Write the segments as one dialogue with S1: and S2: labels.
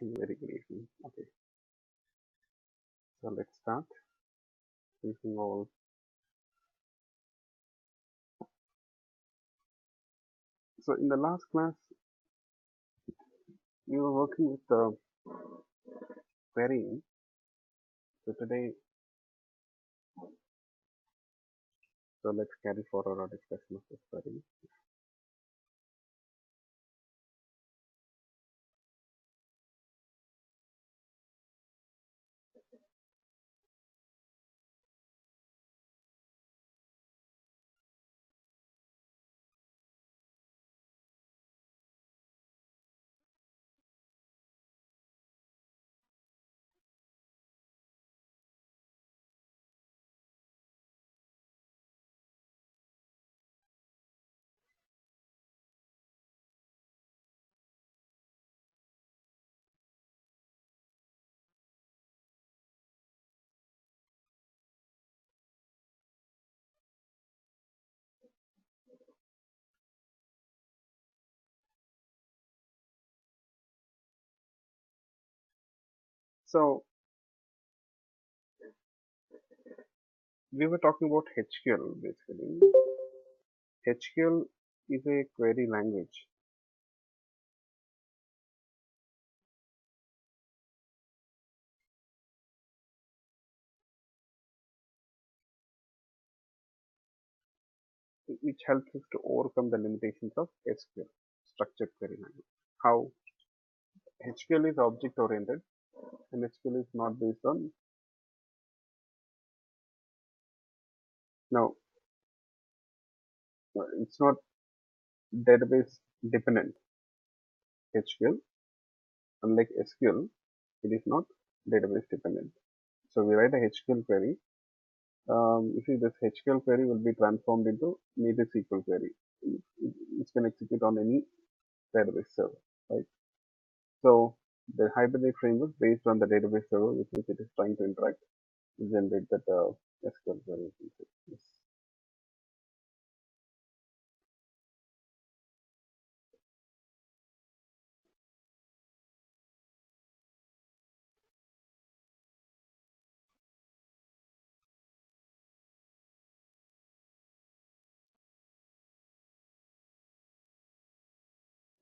S1: everything very good evening. Okay, so let's start. Using all. So in the last class, we were working with the querying. So today, so let's carry forward our discussion of this query. So we were talking about HQL basically. HQL is a query language. Which helps us to overcome the limitations of SQL, structured query language. How HQL is object oriented and SQL is not based on. Now, it's not database dependent. HQL, unlike SQL, it is not database dependent. So we write a HQL query. You see, this HQL query will be transformed into native SQL query, which can execute on any database server, right? So the Hibernate framework, based on the database server with which it is trying to interact, will generate that SQL query. Yes.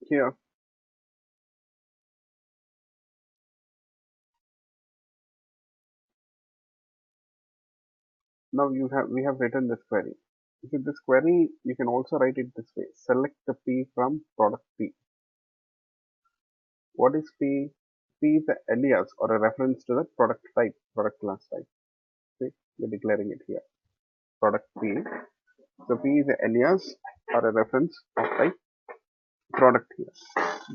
S1: Here, now we have written this query. So this query, you can also write it this way: select the P from product P. What is P? P is the alias or a reference to the product type, product class type. See, we're declaring it here. Product P. So P is the alias or a reference of type product here.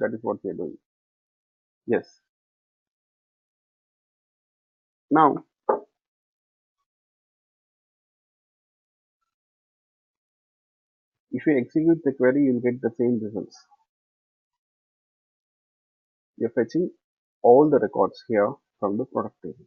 S1: That is what we are doing. Yes. Now, if you execute the query, you'll get the same results. You're fetching all the records here from the product table.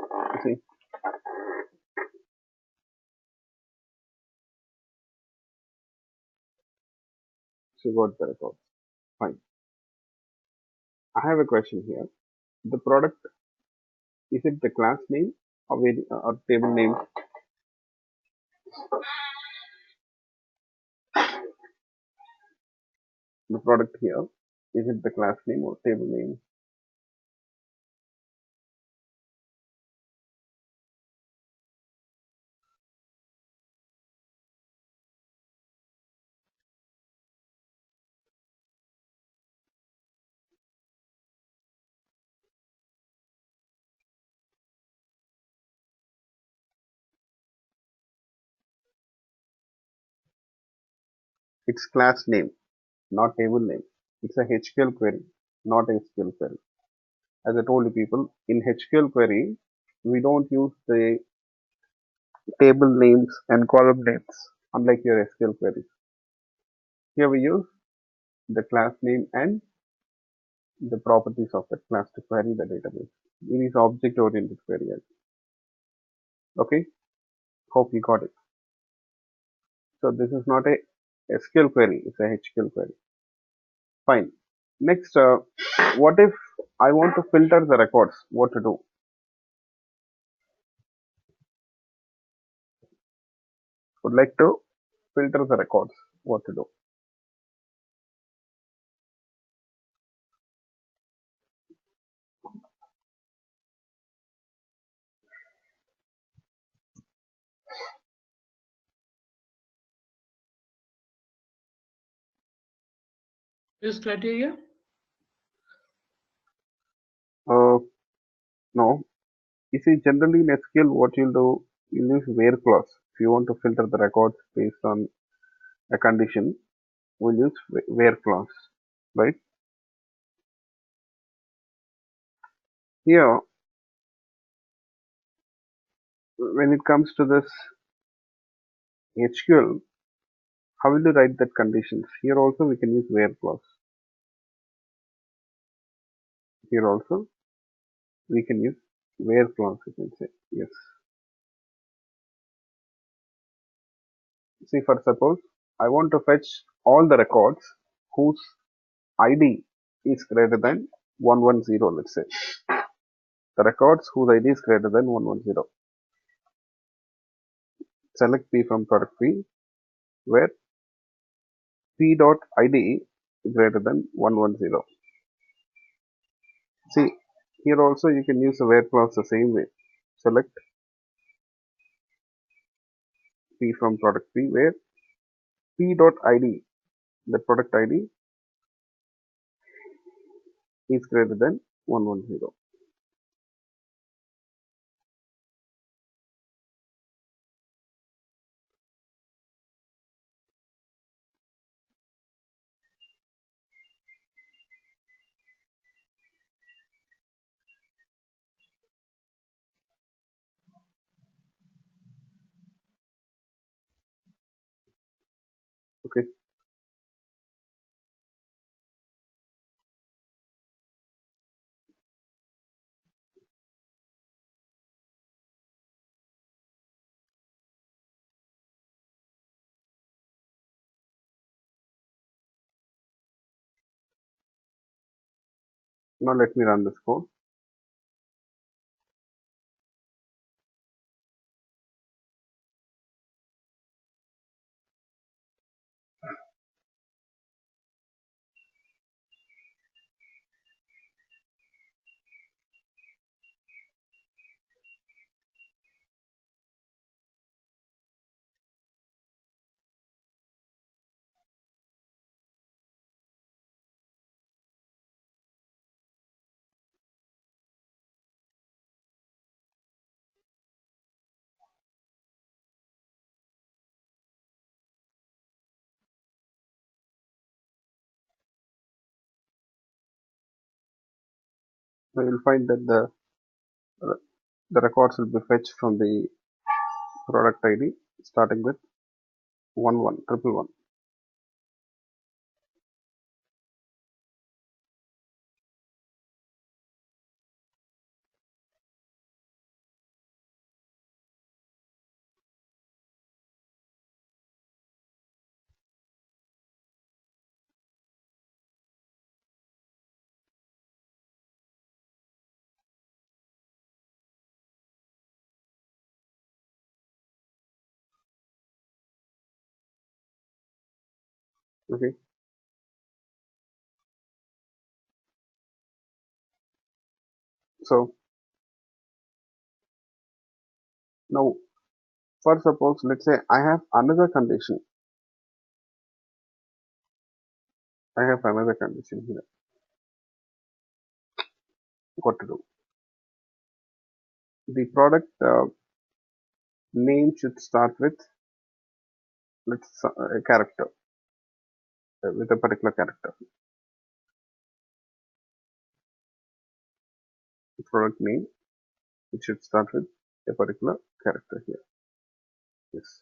S1: You see, so you got the records. Fine. I have a question here. The product, is it the class name or table name? The product here, is it the class name or table name? It's class name, not table name. It's a HQL query, not a SQL query. As I told you people, in HQL query, we don't use the table names and column names. unlike your SQL queries. Here we use the class name and the properties of that class to query the database. It is object-oriented query. Okay, hope you got it. So this is not a SQL query, it's a HQL query. Fine. Next, what if I want to filter the records? What to do? Would like to filter the records. What to do?
S2: Use criteria?
S1: Uh, no. You see, generally in SQL, what you'll do, you'll use where clause. If you want to filter the records based on a condition, we'll use where clause, right? Here, when it comes to this HQL, how will you write that conditions? Here also we can use where clause. Here also we can use where clause, you can say. Yes. See, for suppose I want to fetch all the records whose ID is greater than 110, let's say. The records whose ID is greater than 110. Select P from product P where P dot ID is greater than 110. See, here also you can use the where clause the same way. Select P from product P where P dot ID, the product ID, is greater than 110. Okay. Now let me run this code. So you'll find that the records will be fetched from the product ID starting with 11111. Okay. So now, for suppose, let's say I have another condition. I have another condition here. What to do? The product name should start with a character, with a particular character. The product name, it should start with a particular character here. Yes.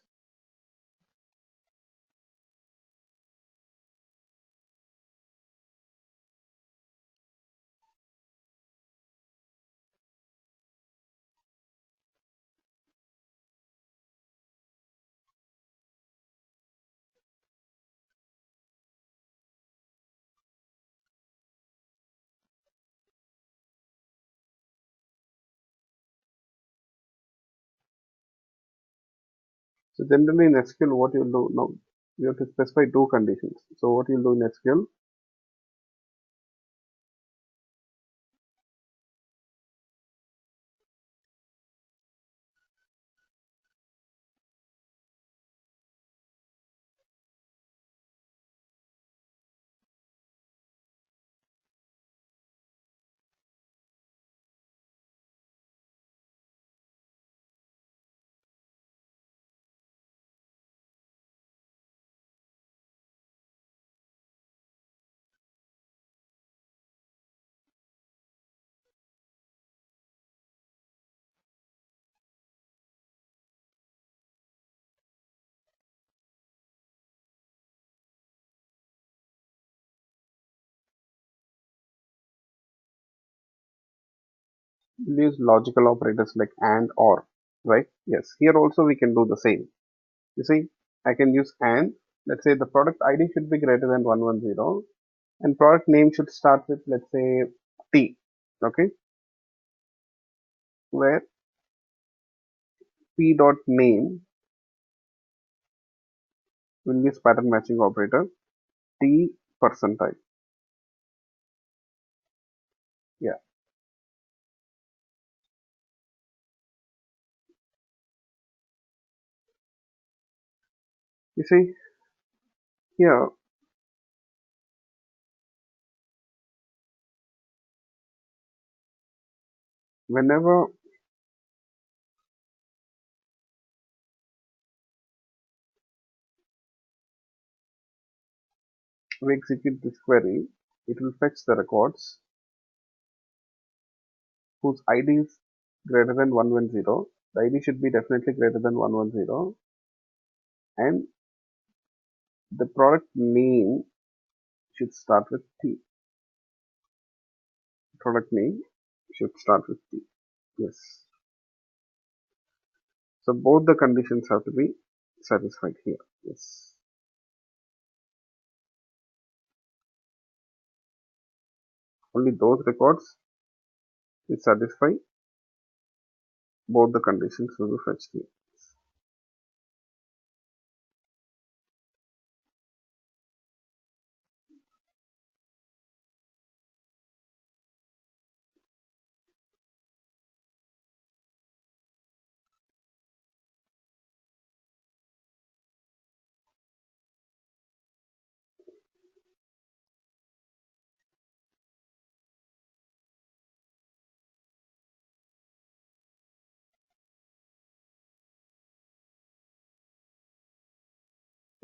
S1: So generally in SQL, what you'll do now, you have to specify two conditions. So what you'll do in SQL, we'll use logical operators like and or, right? Yes, here also we can do the same. You see, I can use and, let's say the product ID should be greater than 110 and product name should start with, let's say, T, okay, where P dot name will use pattern matching operator T percentile. Yeah, you see here, whenever we execute this query, it will fetch the records whose ID is greater than 110. The ID should be definitely greater than 110 and the product name should start with T. Product name should start with T. Yes. So both the conditions have to be satisfied here. Yes. Only those records which satisfy both the conditions will be fetched here.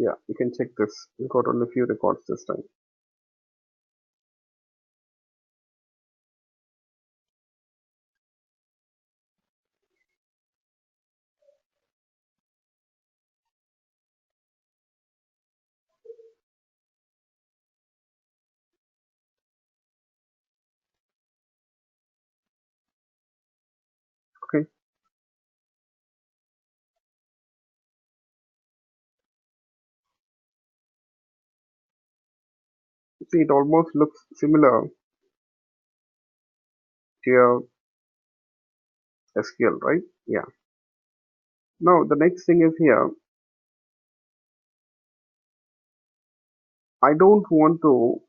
S1: Yeah, you can check this. We got only a few records this time. Okay. See, it almost looks similar to your SQL, right? Yeah. Now the next thing is here. I don't want to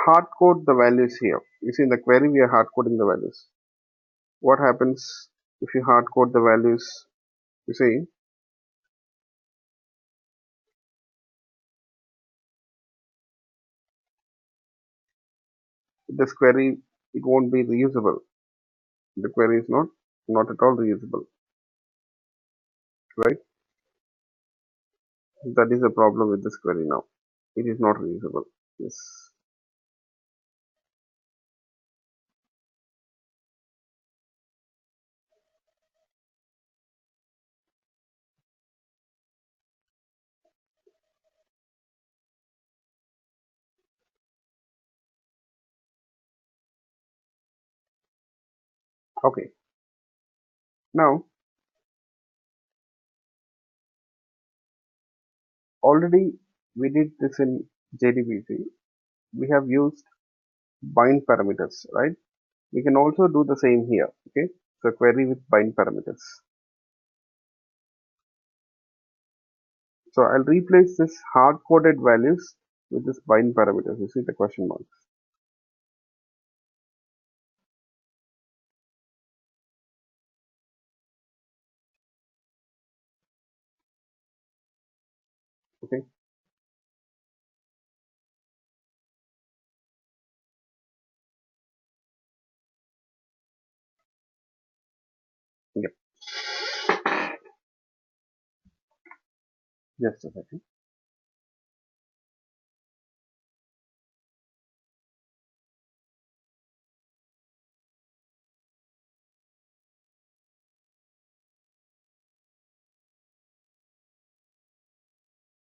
S1: hard code the values here. You see in the query we are hard coding the values. What happens if you hard code the values? You see, this query, it won't be reusable. The query is not at all reusable, right? That is a problem with this query now. It is not reusable. Yes. Okay. Now, already we did this in JDBC. We have used bind parameters, right? We can also do the same here. Okay, so query with bind parameters. So I'll replace this hard-coded values with this bind parameters. You see the question marks. Okay. Yep. Just a second.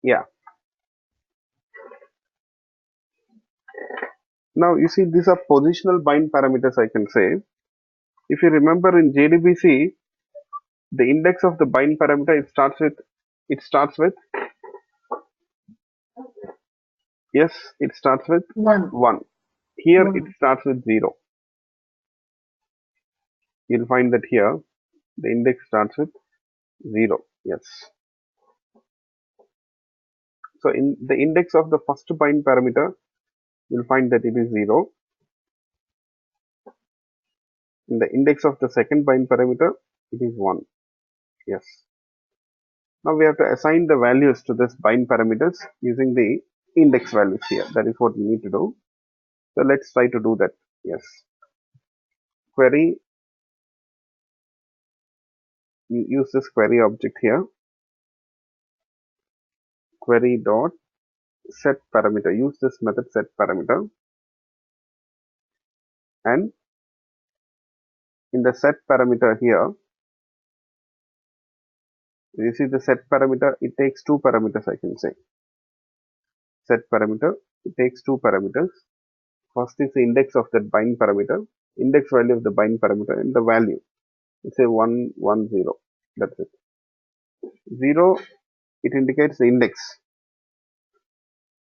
S1: Yeah. Now you see these are positional bind parameters, I can say. If you remember in JDBC, the index of the bind parameter it starts with yes, it starts with
S2: One.
S1: 1. Here it
S2: One.
S1: starts with 0. You'll find that here the index starts with 0. Yes. So in the index of the first bind parameter, you'll find that it is 0. In the index of the second bind parameter, it is 1. Yes. Now we have to assign the values to this bind parameters using the index values here. That is what we need to do. So let's try to do that. Yes. Query, you use this query object here. Query dot set parameter. Use this method set parameter. And in the set parameter here, you see the set parameter, it takes two parameters, I can say. Set parameter, it takes two parameters. First is the index of that bind parameter, index value of the bind parameter, and the value. It's a 1, 1, 0. That's it. 0, it indicates the index.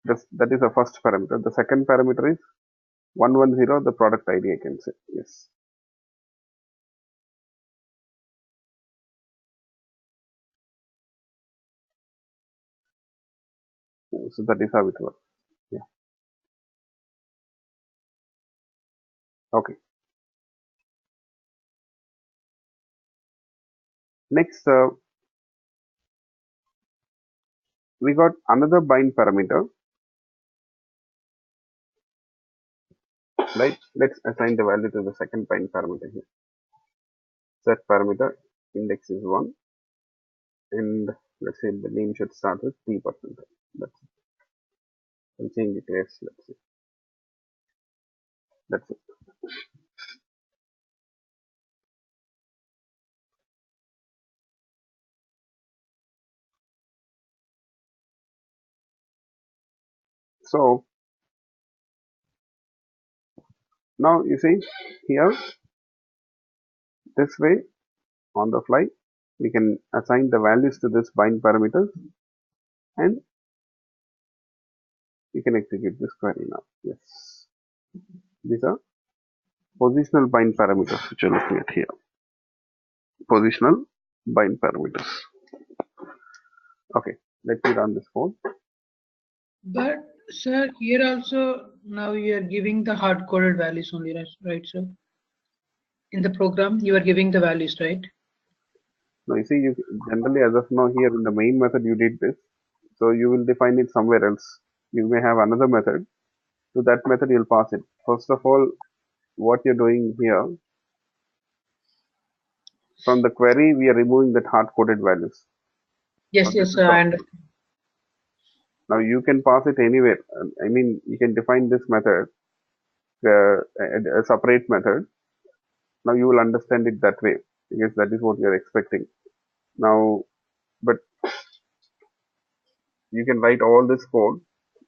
S1: That is the first parameter. The second parameter is 110, the product ID, I can say. Yes. So that is how it works. Yeah. Okay. Next, we got another bind parameter. Right? Let's assign the value to the second bind parameter here. Set parameter index is 1, and let's say the name should start with 3%. That's it. I'll change it to S. Let's say that's it. So now you see here, this way on the fly, we can assign the values to this bind parameters, and you can execute this query now. Yes, these are positional bind parameters which you're looking at here. Positional bind parameters. Okay, let me run this code.
S2: But sir, here also now you are giving the hard-coded values only, right, sir? In the program, you are giving the values, right?
S1: Now you see, you generally as of now here in the main method you did this, so you will define it somewhere else. You may have another method. To that method you'll pass it. First of all, what you're doing here, from the query we are removing that hard-coded values. Now
S2: Yes,
S1: this
S2: yes,
S1: is
S2: sir,
S1: the,
S2: I understand.
S1: now you can pass it anywhere. I mean, you can define this method, a separate method. Now you will understand it that way because that is what you're expecting. Now, but you can write all this code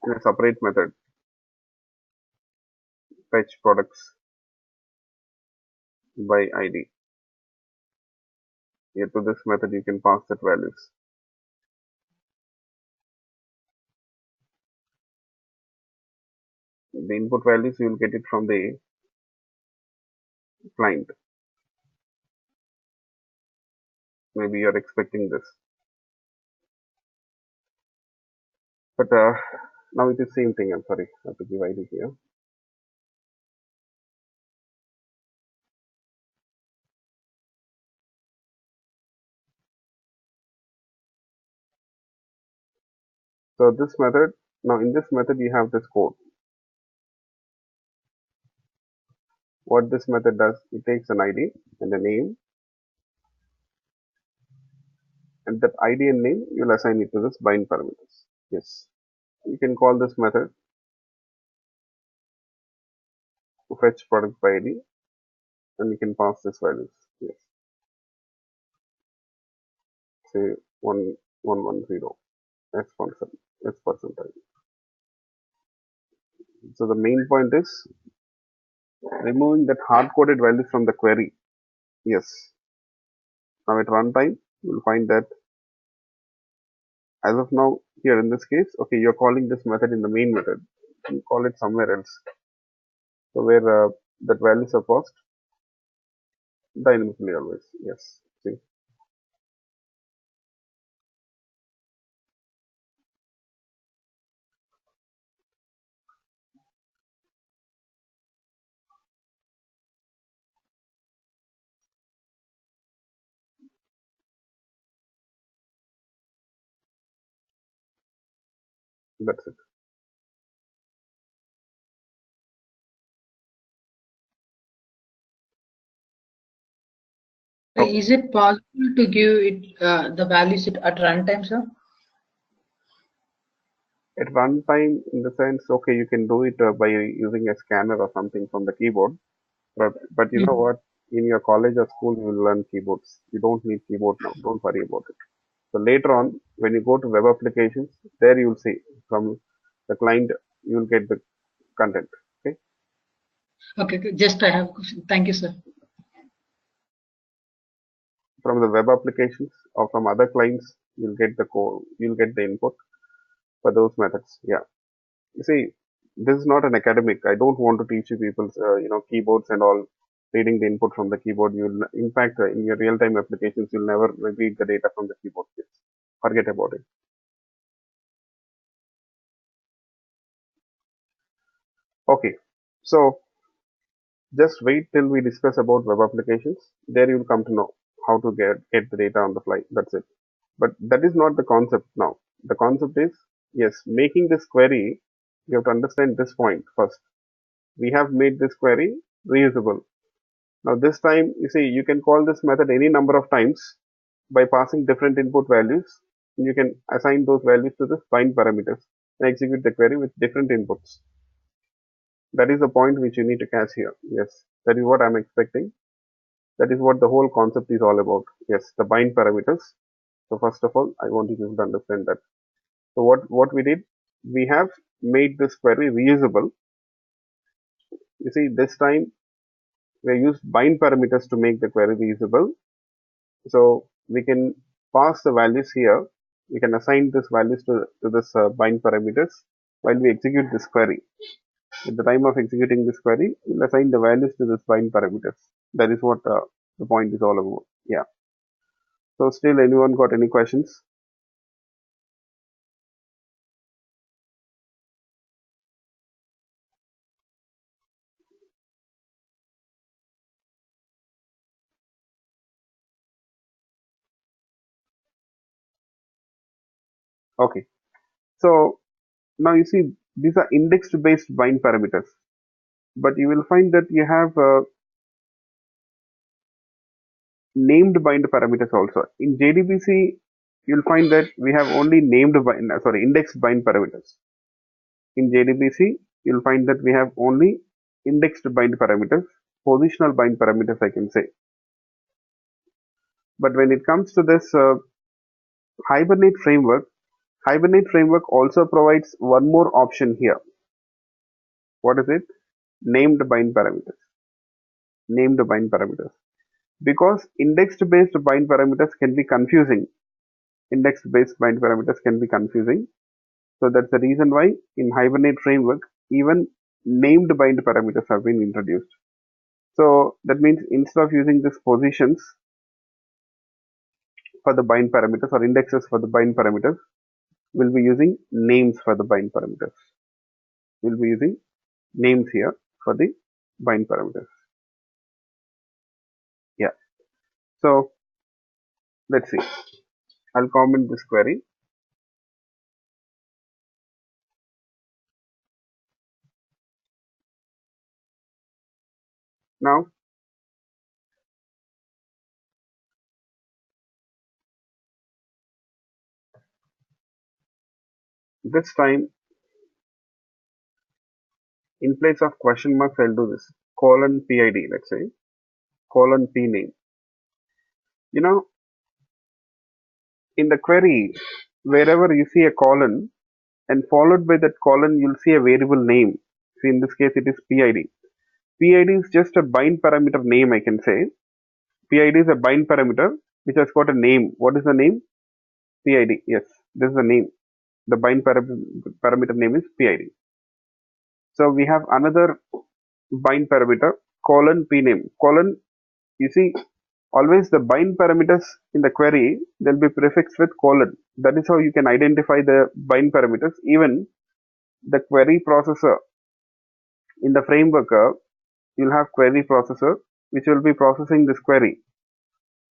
S1: in a separate method. Fetch products by ID. Here to this method you can pass that values. The input values you will get it from the client. Maybe you're expecting this. But now it is same thing. I'm sorry, I have to divide it here. So this method, now in this method you have this code. What this method does, it takes an ID and a name, and that ID and name you'll assign it to this bind parameters. Yes, you can call this method fetch product by ID, and you can pass this values. Yes, say 1110 x percentile. So the main point is removing that hard-coded values from the query. Yes. Now at runtime, you'll find that as of now, here in this case, okay, you're calling this method in the main method. You call it somewhere else. So where that values are passed dynamically always. Yes. See, that's it. Okay.
S2: Is it possible to give it the values at runtime, sir?
S1: At runtime, in the sense, okay, you can do it by using a scanner or something from the keyboard. But you know
S2: Mm.
S1: what? In your college or school, you will learn keyboards. You don't need keyboard now. Don't worry about it. So later on, when you go to web applications, there you will see from the client, you will get the content. Okay.
S2: Okay, good. Just I have a question. Thank you, sir.
S1: From the web applications or from other clients, you'll get the code, you'll get the input for those methods. Yeah. You see, this is not an academic. I don't want to teach you people, keyboards and all, reading the input from the keyboard. You'll, in fact, in your real-time applications, you'll never read the data from the keyboard. Forget about it. Okay. So just wait till we discuss about web applications. There you'll come to know how to get the data on the fly. That's it. But that is not the concept now. The concept is, yes, making this query, you have to understand this point first. We have made this query reusable. Now this time, you see, you can call this method any number of times by passing different input values. You can assign those values to the bind parameters and execute the query with different inputs. That is the point which you need to catch here. Yes, that is what I'm expecting. That is what the whole concept is all about. Yes, the bind parameters. So first of all, I want you to understand that. So what we did, we have made this query reusable. You see, this time we used bind parameters to make the query reusable. So we can pass the values here. We can assign these values to this bind parameters while we execute this query. At the time of executing this query, we'll assign the values to this bind parameters. That is what the point is all about. Yeah. So still anyone got any questions? Okay. So now you see these are indexed based bind parameters, but you will find that you have named bind parameters also. In JDBC, you'll find that we have only indexed bind parameters. In JDBC, you'll find that we have only indexed bind parameters, positional bind parameters, I can say. But when it comes to this Hibernate framework also provides one more option here. What is it? Named bind parameters. Named bind parameters. Because index-based bind parameters can be confusing. Index-based bind parameters can be confusing. So that's the reason why in Hibernate framework, even named bind parameters have been introduced. So that means instead of using these positions for the bind parameters or indexes for the bind parameters, we'll be using names for the bind parameters. We'll be using names here for the bind parameters. Yeah. So let's see. I'll comment this query. Now, this time, in place of question marks, I'll do this colon PID, let's say, colon P name. You know, in the query, wherever you see a colon and followed by that colon, you'll see a variable name. See, in this case, it is PID. PID is just a bind parameter name, I can say. PID is a bind parameter which has got a name. What is the name? PID. Yes, this is the name. The bind parameter name is PID. So we have another bind parameter colon P name. Colon, you see, always the bind parameters in the query, they'll be prefixed with colon. That is how you can identify the bind parameters. Even the query processor in the framework, you'll have query processor which will be processing this query.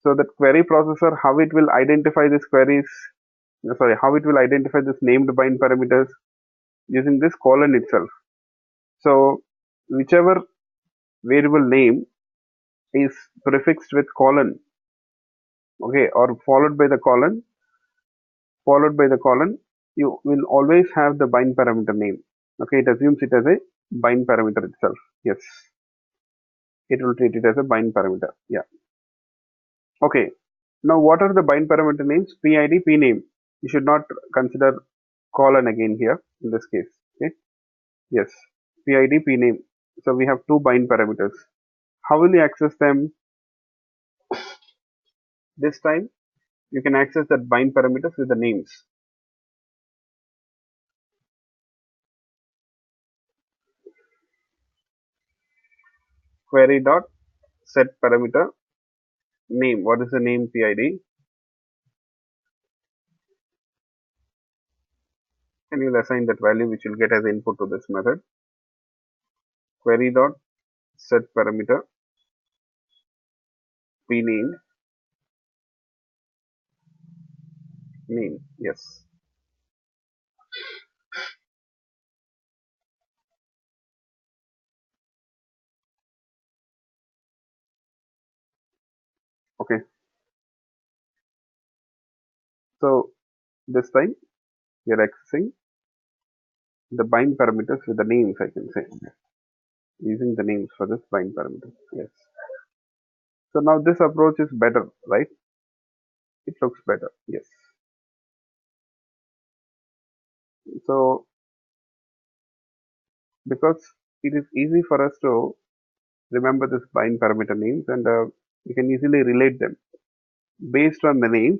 S1: So that query processor, how it will identify this queries, how it will identify this named bind parameters using this colon itself. So whichever variable name is prefixed with colon, okay, or followed by the colon, you will always have the bind parameter name. Okay, it assumes it as a bind parameter itself. Yes, it will treat it as a bind parameter. Yeah. Okay. Now, what are the bind parameter names? PID, PName. You should not consider colon again here in this case. Okay. Yes. PID, PName. So we have two bind parameters. How will you access them? This time you can access that bind parameters with the names. Query dot set parameter name. What is the name? PID. And you'll assign that value which you'll get as input to this method. Query dot set parameter PName name. Yes. Okay. So this time you're accessing the bind parameters with the names, I can say, using the names for this bind parameter. Yes. So now this approach is better, right? It looks better. Yes. So because it is easy for us to remember this bind parameter names, and we can easily relate them based on the names.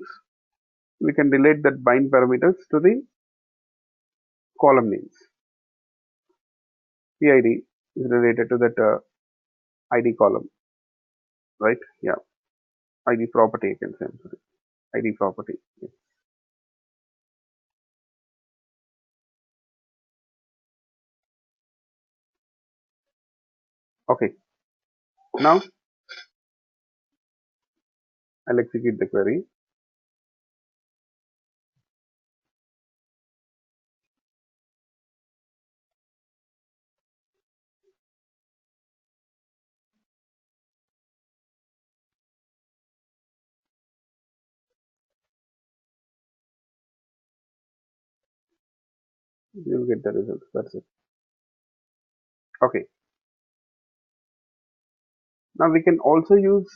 S1: We can relate that bind parameters to the column names. PID is related to that ID column, right? Yeah. ID property, I can say. I'm sorry. ID property. Yes. Okay. Now I'll execute the query. You'll get the results. That's it. Okay. Now we can also use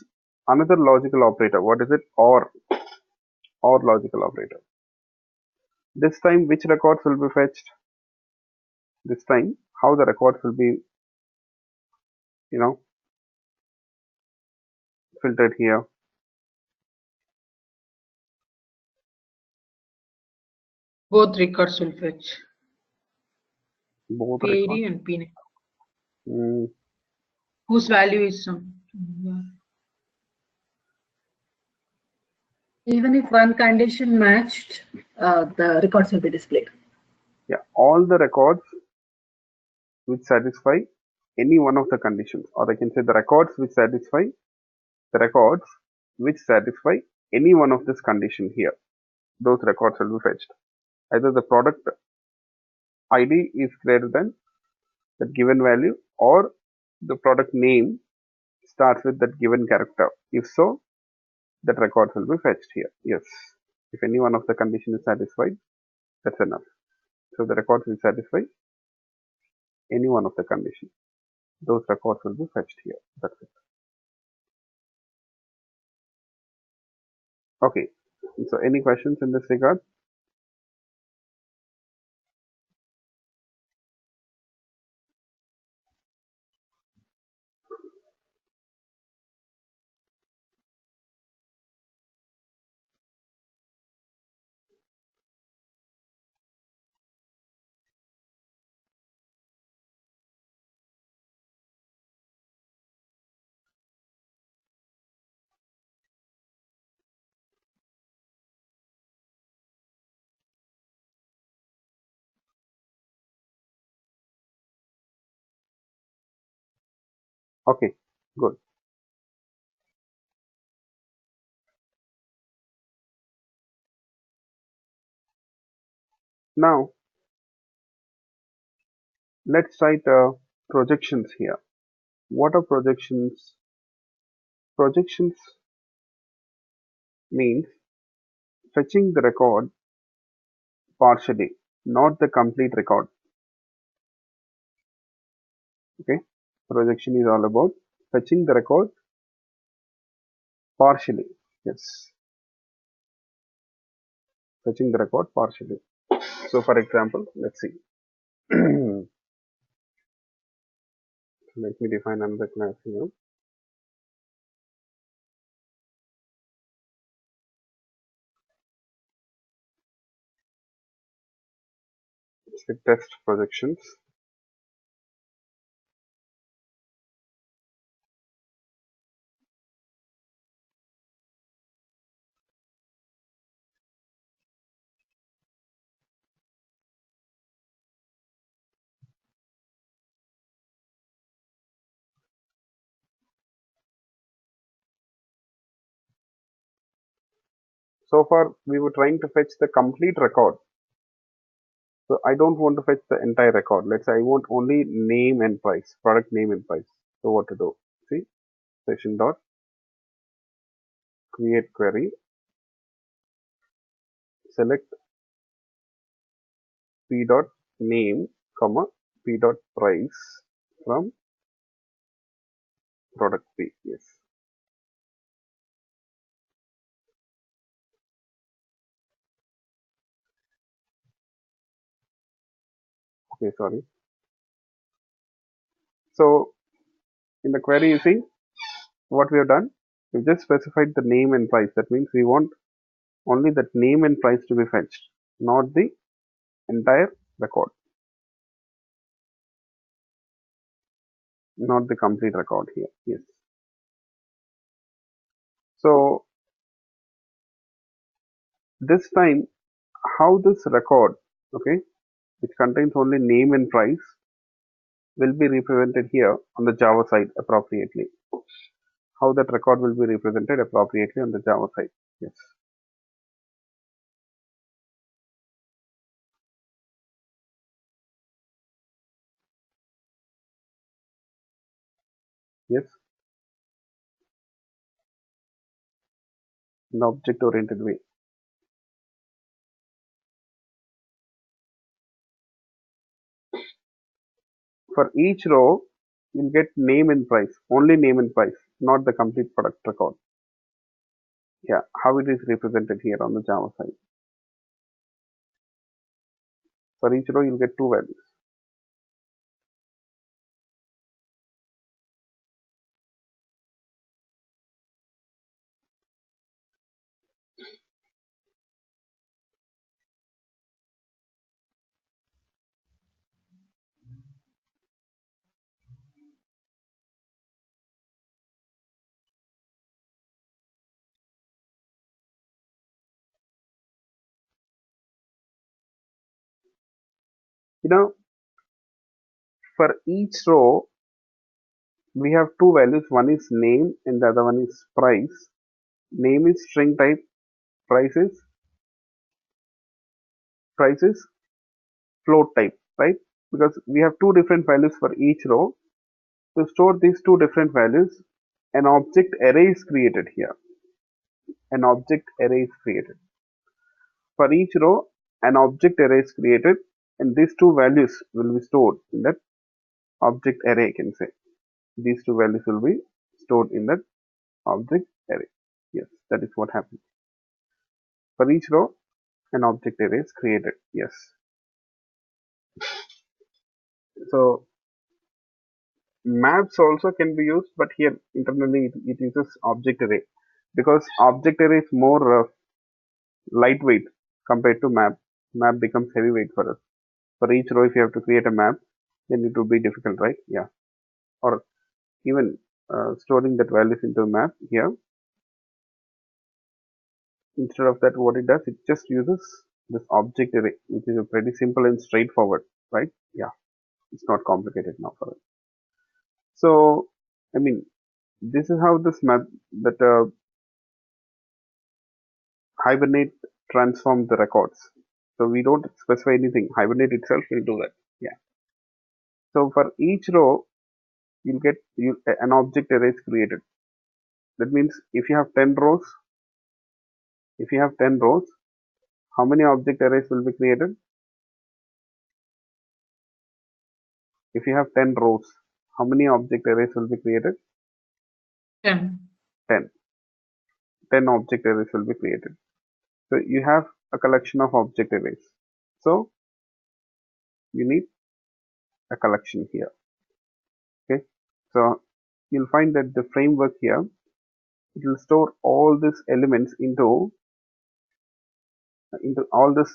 S1: another logical operator. What is it? Or logical operator. This time, which records will be fetched? This time, how the records will be, you know, filtered here.
S2: Both records will fetch
S1: Both records.
S2: PID and PName.
S1: Mm,
S2: whose value is some.
S3: Even if one condition matched, the records will be displayed.
S1: yeah, all the records which satisfy any one of the conditions, or I can say the records which satisfy any one of this condition here. Those records will be fetched. Either the product ID is greater than that given value, or the product name starts with that given character. If so, that record will be fetched here. Yes. If any one of the condition is satisfied, that's enough. So the records will satisfy any one of the conditions. Those records will be fetched here. That's it. Okay. So any questions in this regard? Okay. Good. Now let's write projections here. What are projections? Projections means fetching the record partially, not the complete record. Okay. Projection is all about fetching the record partially. Yes. Fetching the record partially. So for example, let's see. Let me define another class here. It's the test projections. So far we were trying to fetch the complete record. So I don't want to fetch the entire record. Let's say I want only name and price, product name and price. So what to do? See, session dot create query, select p dot name, comma p dot price from product P. Yes. Okay, sorry. So in the query, you see what we have done. We just specified the name and price. That means we want only that name and price to be fetched, not the entire record, not the complete record here. Yes. So this time, how this record, okay, which contains only name and price, will be represented here on the Java side appropriately. How that record will be represented appropriately on the Java side. Yes. Yes. In object oriented way. For each row, you'll get name and price, only name and price, not the complete product record. Yeah, how it is represented here on the Java side. For each row, you'll get two values. You know, for each row, we have two values. One is name and the other one is price. Name is string type, price is float type, right? Because we have two different values for each row. To store these two different values, an object array is created here. An object array is created. For each row, an object array is created, and these two values will be stored in that object array, I can say. These two values will be stored in that object array. Yes, that is what happens. For each row, an object array is created. Yes. So maps also can be used, but here internally it uses object array because object array is more lightweight compared to map. Map becomes heavyweight for us. For each row, if you have to create a map, then it will be difficult, right? Yeah. Or even storing that values into a map here. Instead of that, what it does, it just uses this object array, which is a pretty simple and straightforward, right? Yeah. It's not complicated now for us. So, I mean, this is how this map that Hibernate transforms the records. So we don't specify anything. Hibernate itself will do that. Yeah. So for each row, you'll get an object array is created. That means if you have 10 rows, how many object arrays will be created? If you have 10 rows, how many object arrays will be created?
S2: 10.
S1: 10. 10 object arrays will be created. So you have a collection of object arrays. So you need a collection here. Okay. So you'll find that the framework here, it will store all these elements into all this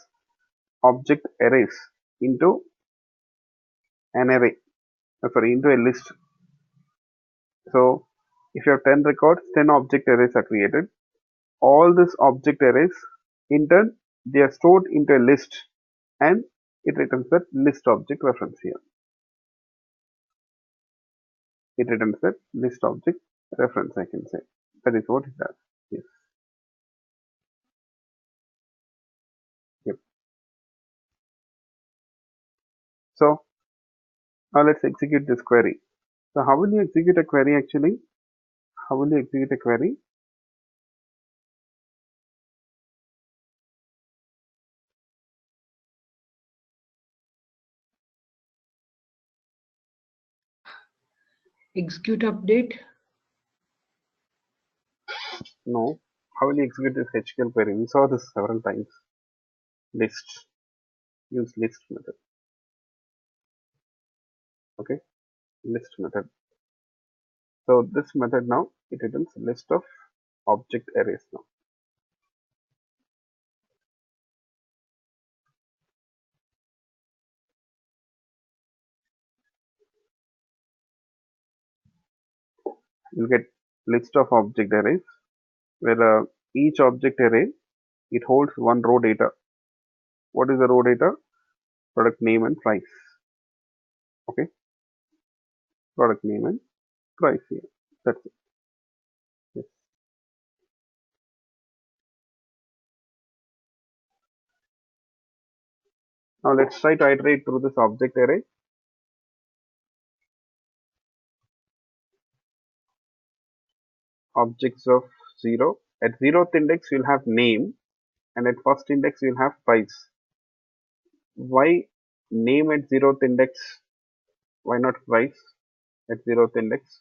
S1: object arrays into an array. Into a list. So if you have 10 records, 10 object arrays are created. All these object arrays, in turn, they are stored into a list and it returns that list object reference here. It returns that list object reference, I can say. That is what it does. Yes. Yep. So now let's execute this query. So how will you execute a query actually? How will you execute a query?
S2: Execute update.
S1: No. How will you execute this HQL query? We saw this several times. List. Use list method. Okay. List method. So this method now, it returns a list of object arrays now. You'll get list of object arrays where each object array, it holds one row data. What is the row data? Product name and price. Okay. Product name and price here. That's it. Yes. Now let's try to iterate through this object array. Objects of 0. At 0th index, you'll have name, and at first index, you'll have price. Why name at 0th index? Why not price at 0th index?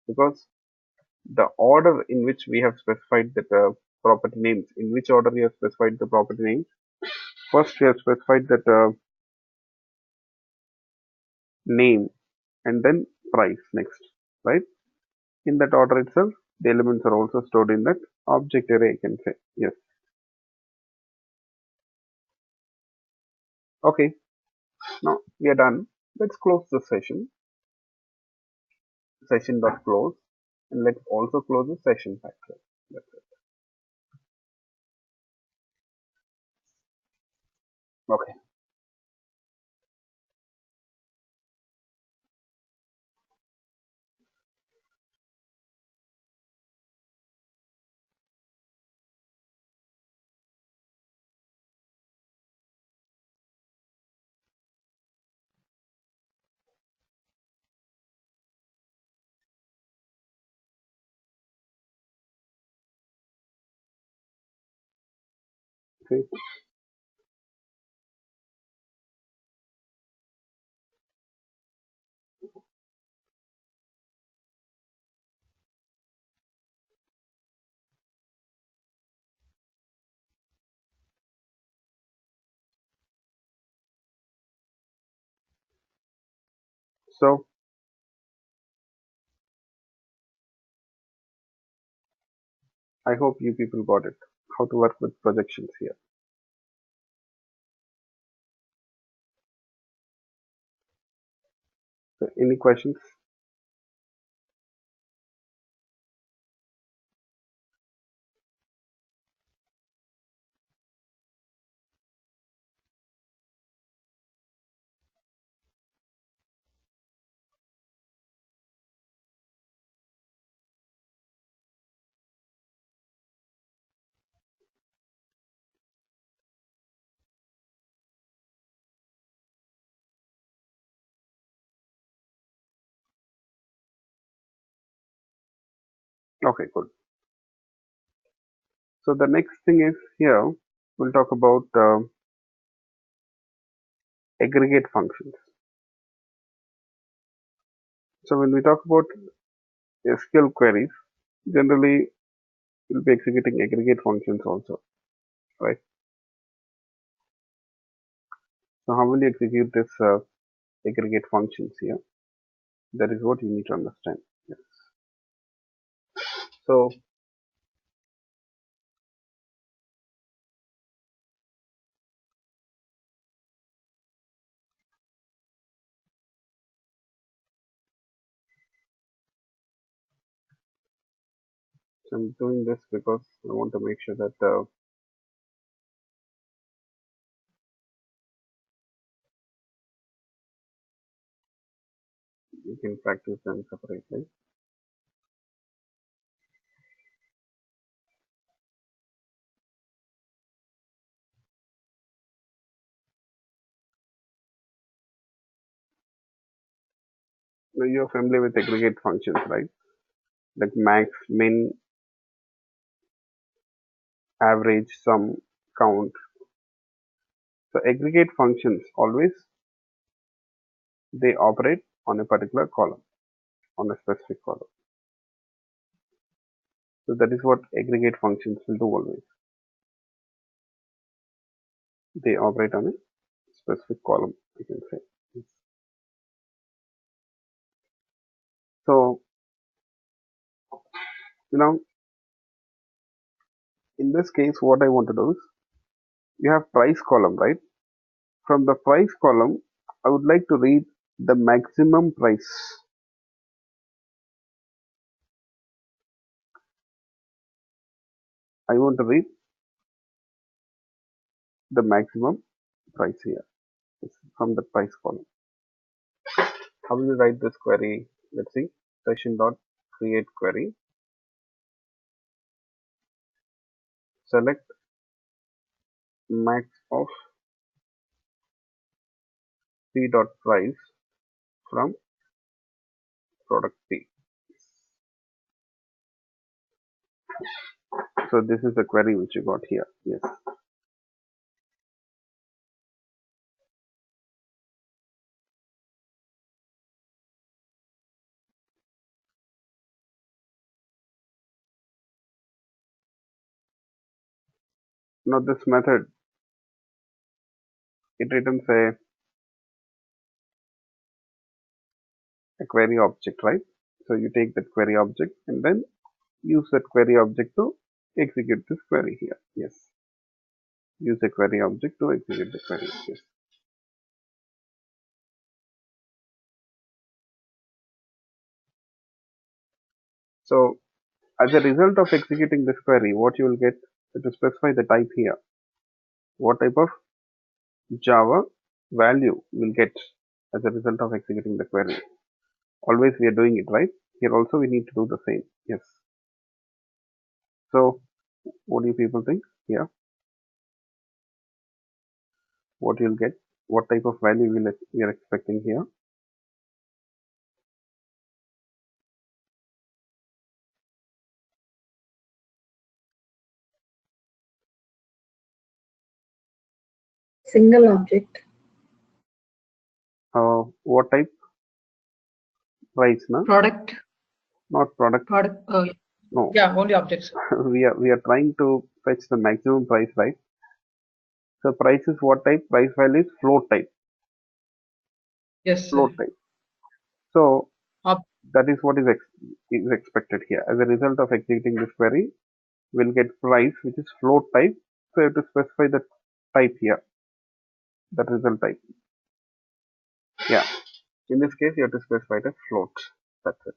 S1: Because the order in which we have specified the property names, in which order we have specified the property names. First, we have specified that name and then price next, right? In that order itself, the elements are also stored in that object array, I can say. Yes. Okay. Now we are done. Let's close the session. Session.close, and let's also close the session factor. That's it. Okay. Okay. So I hope you people got it. How to work with projections here. So any questions? Okay, good. So the next thing is here we'll talk about aggregate functions. So when we talk about SQL queries, generally we'll be executing aggregate functions also, right? So how will you execute this aggregate functions here? That is what you need to understand. Yes. So I'm doing this because I want to make sure that you can practice them separately. Now you're familiar with aggregate functions, right? Like max, min, average, sum, count. So aggregate functions always they operate on a particular column, on a specific column. So that is what aggregate functions will do always. They operate on a specific column, you can say. So, you know, in this case, what I want to do is you have price column, right? From the price column, I would like to read the maximum price. I want to read the maximum price here. It's from the price column. How will you write this query? Let's see. Session dot create query. Select max of P dot price from product P. So this is the query which you got here. Yes. Now this method it returns a query object, right? So you take that query object and then use that query object to execute this query here. Yes. Use a query object to execute the query. Yes. So as a result of executing this query, what you will get to specify the type here. What type of Java value will get as a result of executing the query. Always we are doing it, right? Here also we need to do the same. Yes. So what do you people think here? What you'll get? What type of value we are expecting here?
S3: Single object.
S1: What type? Price, no?
S2: Product.
S1: Not product.
S2: Product. Oh, yeah.
S1: No.
S2: Yeah, only objects.
S1: we are trying to fetch the maximum price, right? So price is what type? Price file is float type.
S2: Yes, sir.
S1: Float type. So
S2: Ob-
S1: that is what is expected here. As a result of executing this query, we'll get price which is float type. So you have to specify the type here, that result type. Yeah. In this case, you have to specify the float. That's it.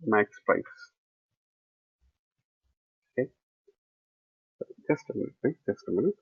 S1: Max price. Okay. Just a minute, please. Just a minute.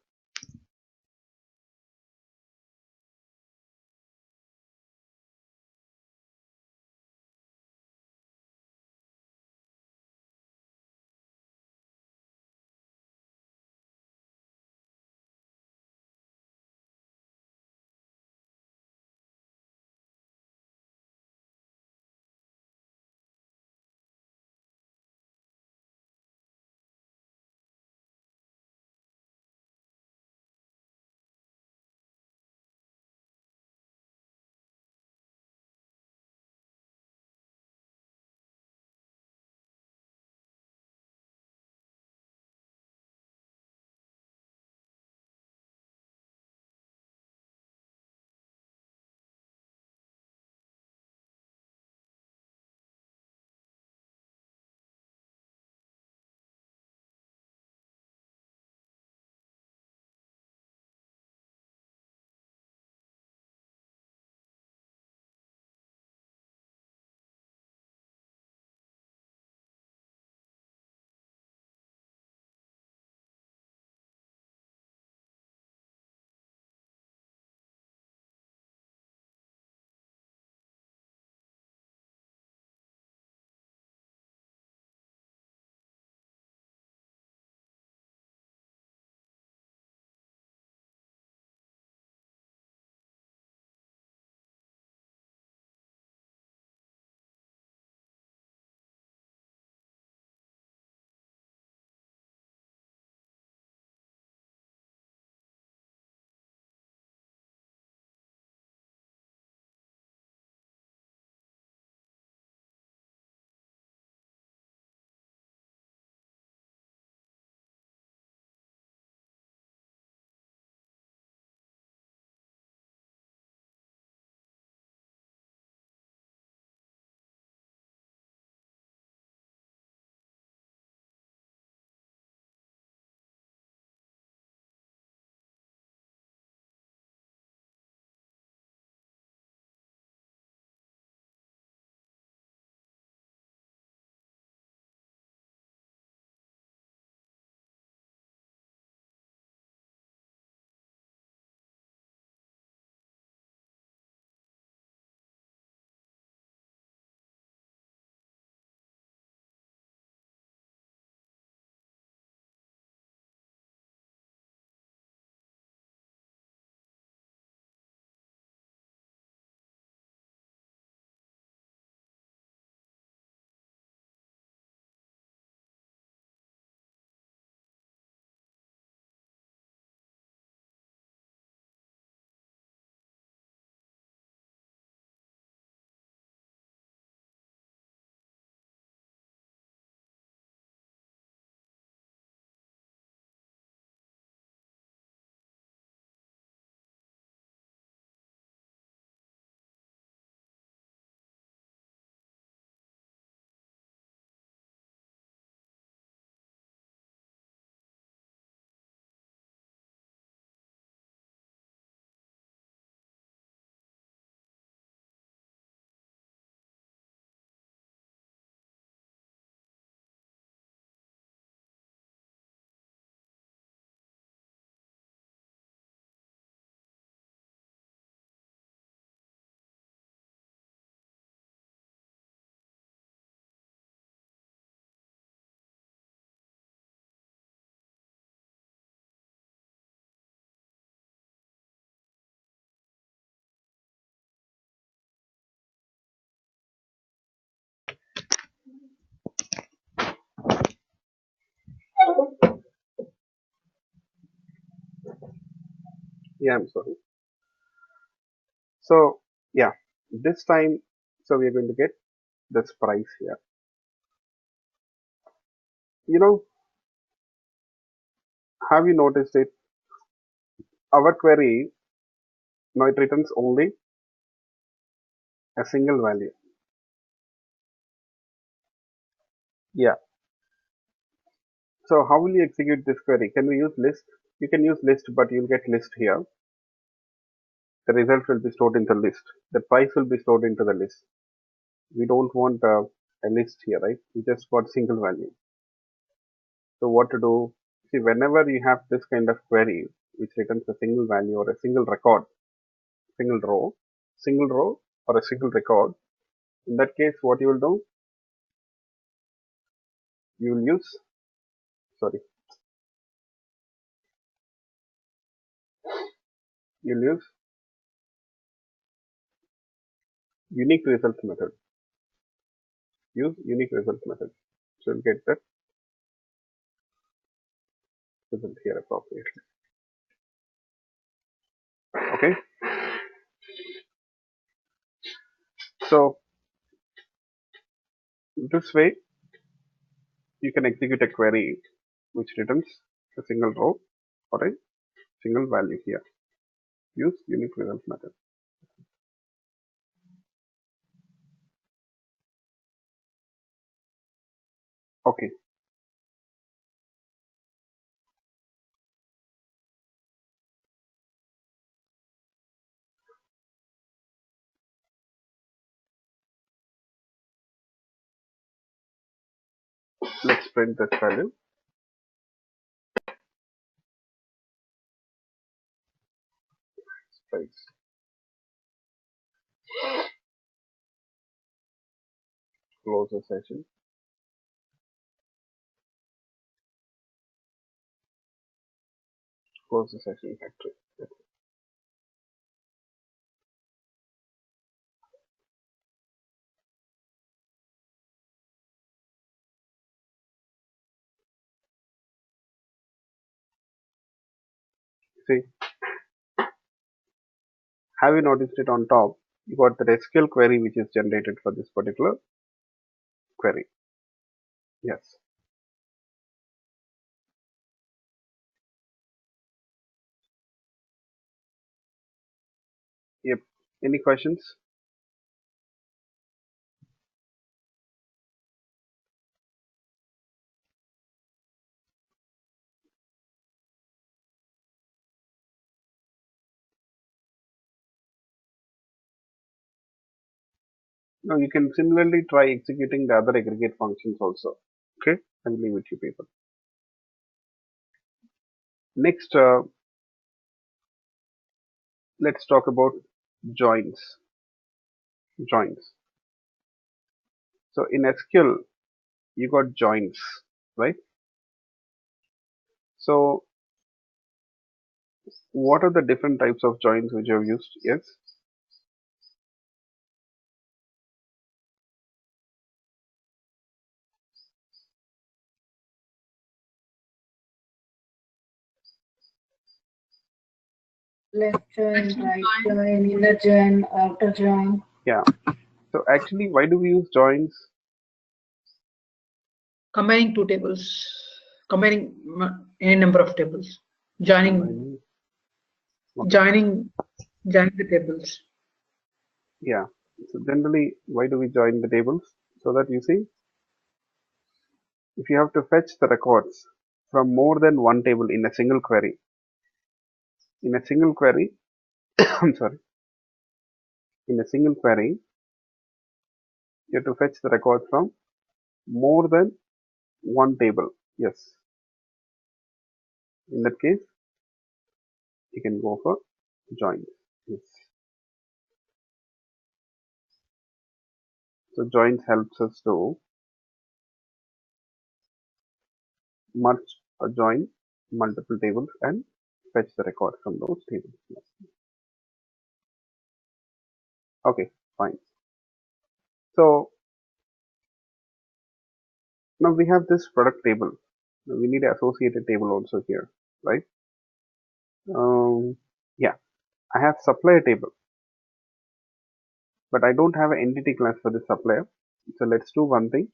S1: Yeah, I'm sorry. So yeah, this time, so we are going to get this price here. You know, have you noticed it? Our query now it returns only a single value. Yeah. So how will you execute this query? Can we use list? You can use list, but you'll get list here. The result will be stored in the list. The price will be stored into the list. We don't want a list here, right? We just want single value. So what to do? See, whenever you have this kind of query, which returns a single value or a single record, single row or a single record, in that case, what you will do? You will use, sorry, you'll use unique result method. Use unique result method. So you'll get that result here appropriately. Okay. So this way you can execute a query which returns a single row or a single value here. Use unique result method. Okay. Let's print this value. Price. Close the session. Close the session factory. See, have you noticed it on top? You got the SQL query which is generated for this particular query. Yes. Yep. Any questions? Now you can similarly try executing the other aggregate functions also. Okay, I will leave it to you people. Next, let's talk about joins. Joins. So in SQL, you got joins, right? So what are the different types of joins which you have used? Yes.
S3: Left join, right join, inner join, outer join.
S1: Yeah. So actually, why do we use joins?
S2: Combining two tables, combining any number of tables, joining
S1: Okay.
S2: joining the tables.
S1: Yeah. So generally, why do we join the tables? So that you see, if you have to fetch the records from more than one table in a single query, I'm sorry, in a single query, you have to fetch the records from more than one table. Yes. In that case, you can go for joins. Yes. So joins helps us to merge or join multiple tables and fetch the record from those tables. Yes. Okay, fine. So now we have this product table. Now we need an associated table also here, right? Yeah, I have supplier table, but I don't have an entity class for the supplier. So let's do one thing.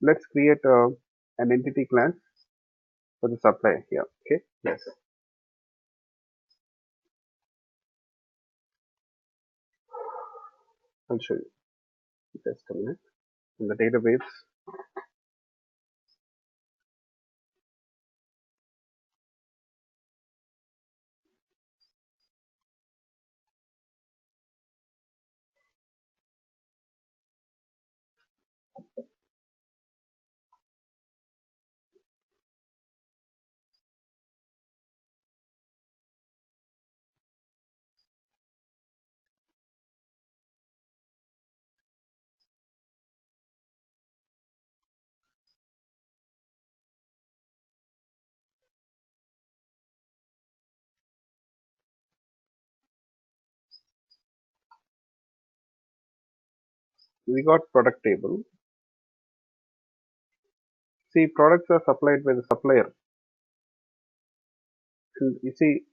S1: Let's create an entity class for the supplier here. Okay, yes. I'll show you. Just a minute. In the database, we got product table. See, products are supplied by the supplier. And you see,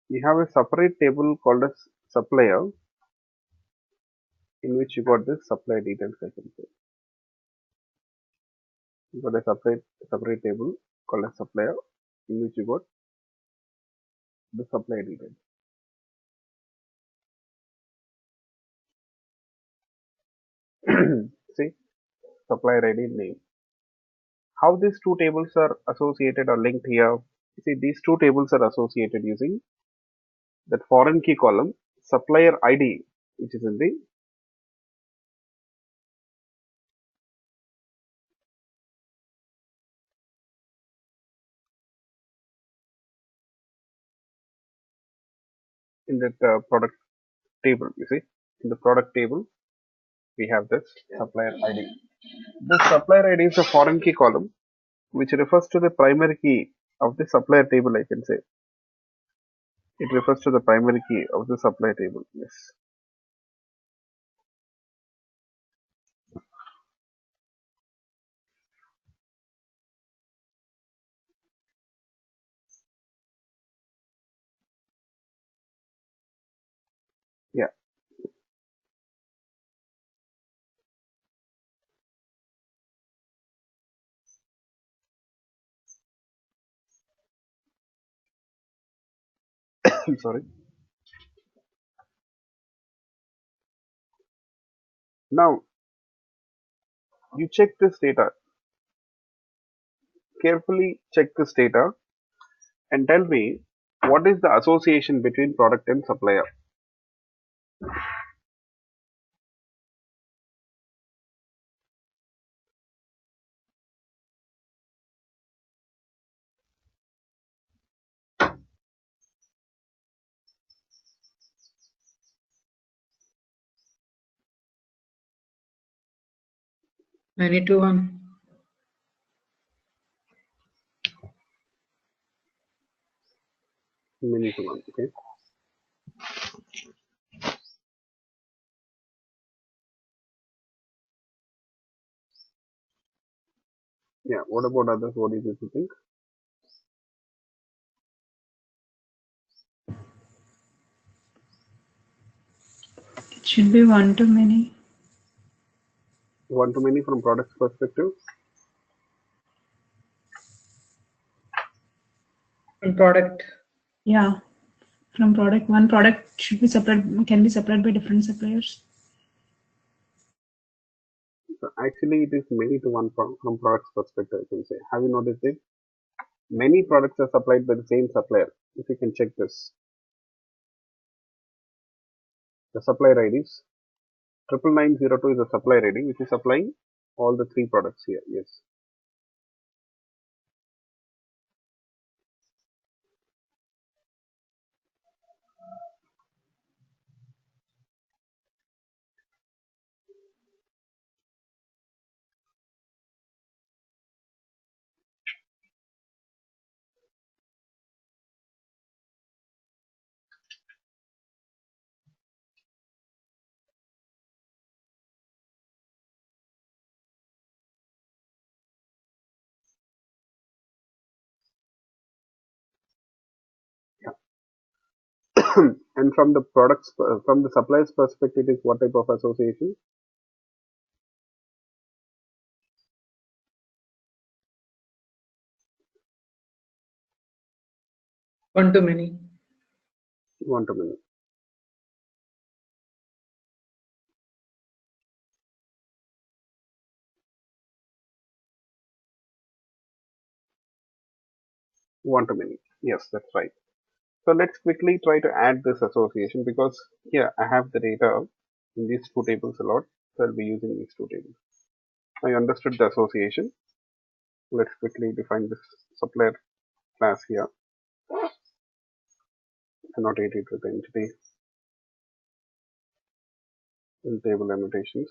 S1: you have a separate table called as supplier, in which you got this supply details. I can say you got a separate table called as supplier, in which you got the supply details. See, supplier ID name. How these two tables are associated or linked here? You see, these two tables are associated using that foreign key column, supplier ID, which is in that product table. You see, in the product table, we have this supplier ID. This supplier ID is a foreign key column, which refers to the primary key of the supplier table. I can say it refers to the primary key of the supplier table. Yes. Yeah. I'm sorry. Now you check this data carefully. Check this data and tell me what is the association between product and supplier.
S2: Many to one.
S1: Many to one. Okay. Yeah. What about others? What is it you think?
S4: It should be one to many.
S1: One to many from product's perspective.
S2: And product.
S4: Yeah, from product. One product should be separate, can be supplied by different suppliers.
S1: So actually, it is many to one from product's perspective. I can say. Have you noticed it? Many products are supplied by the same supplier. If you can check this, the supplier IDs 99902 is a supplier ID which is supplying all the three products here. Yes. And from the products, from the supplier's perspective, it is what type of association?
S2: One to many.
S1: One to many. One to many. Yes, that's right. So let's quickly try to add this association, because here I have the data in these two tables a lot. So I'll be using these two tables. I understood the association. Let's quickly define this supplier class here. Annotate it with the entity in table annotations.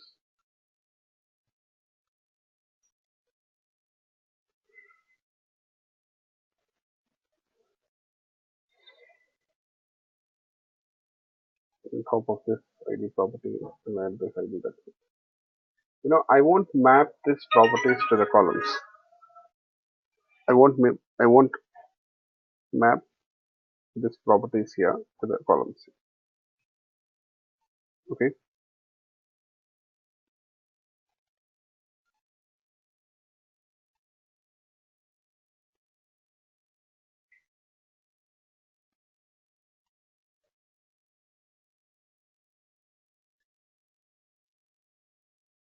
S1: On top of this ID property, and add this ID. That I won't map these properties to the columns. I won't map these properties here to the columns. Okay.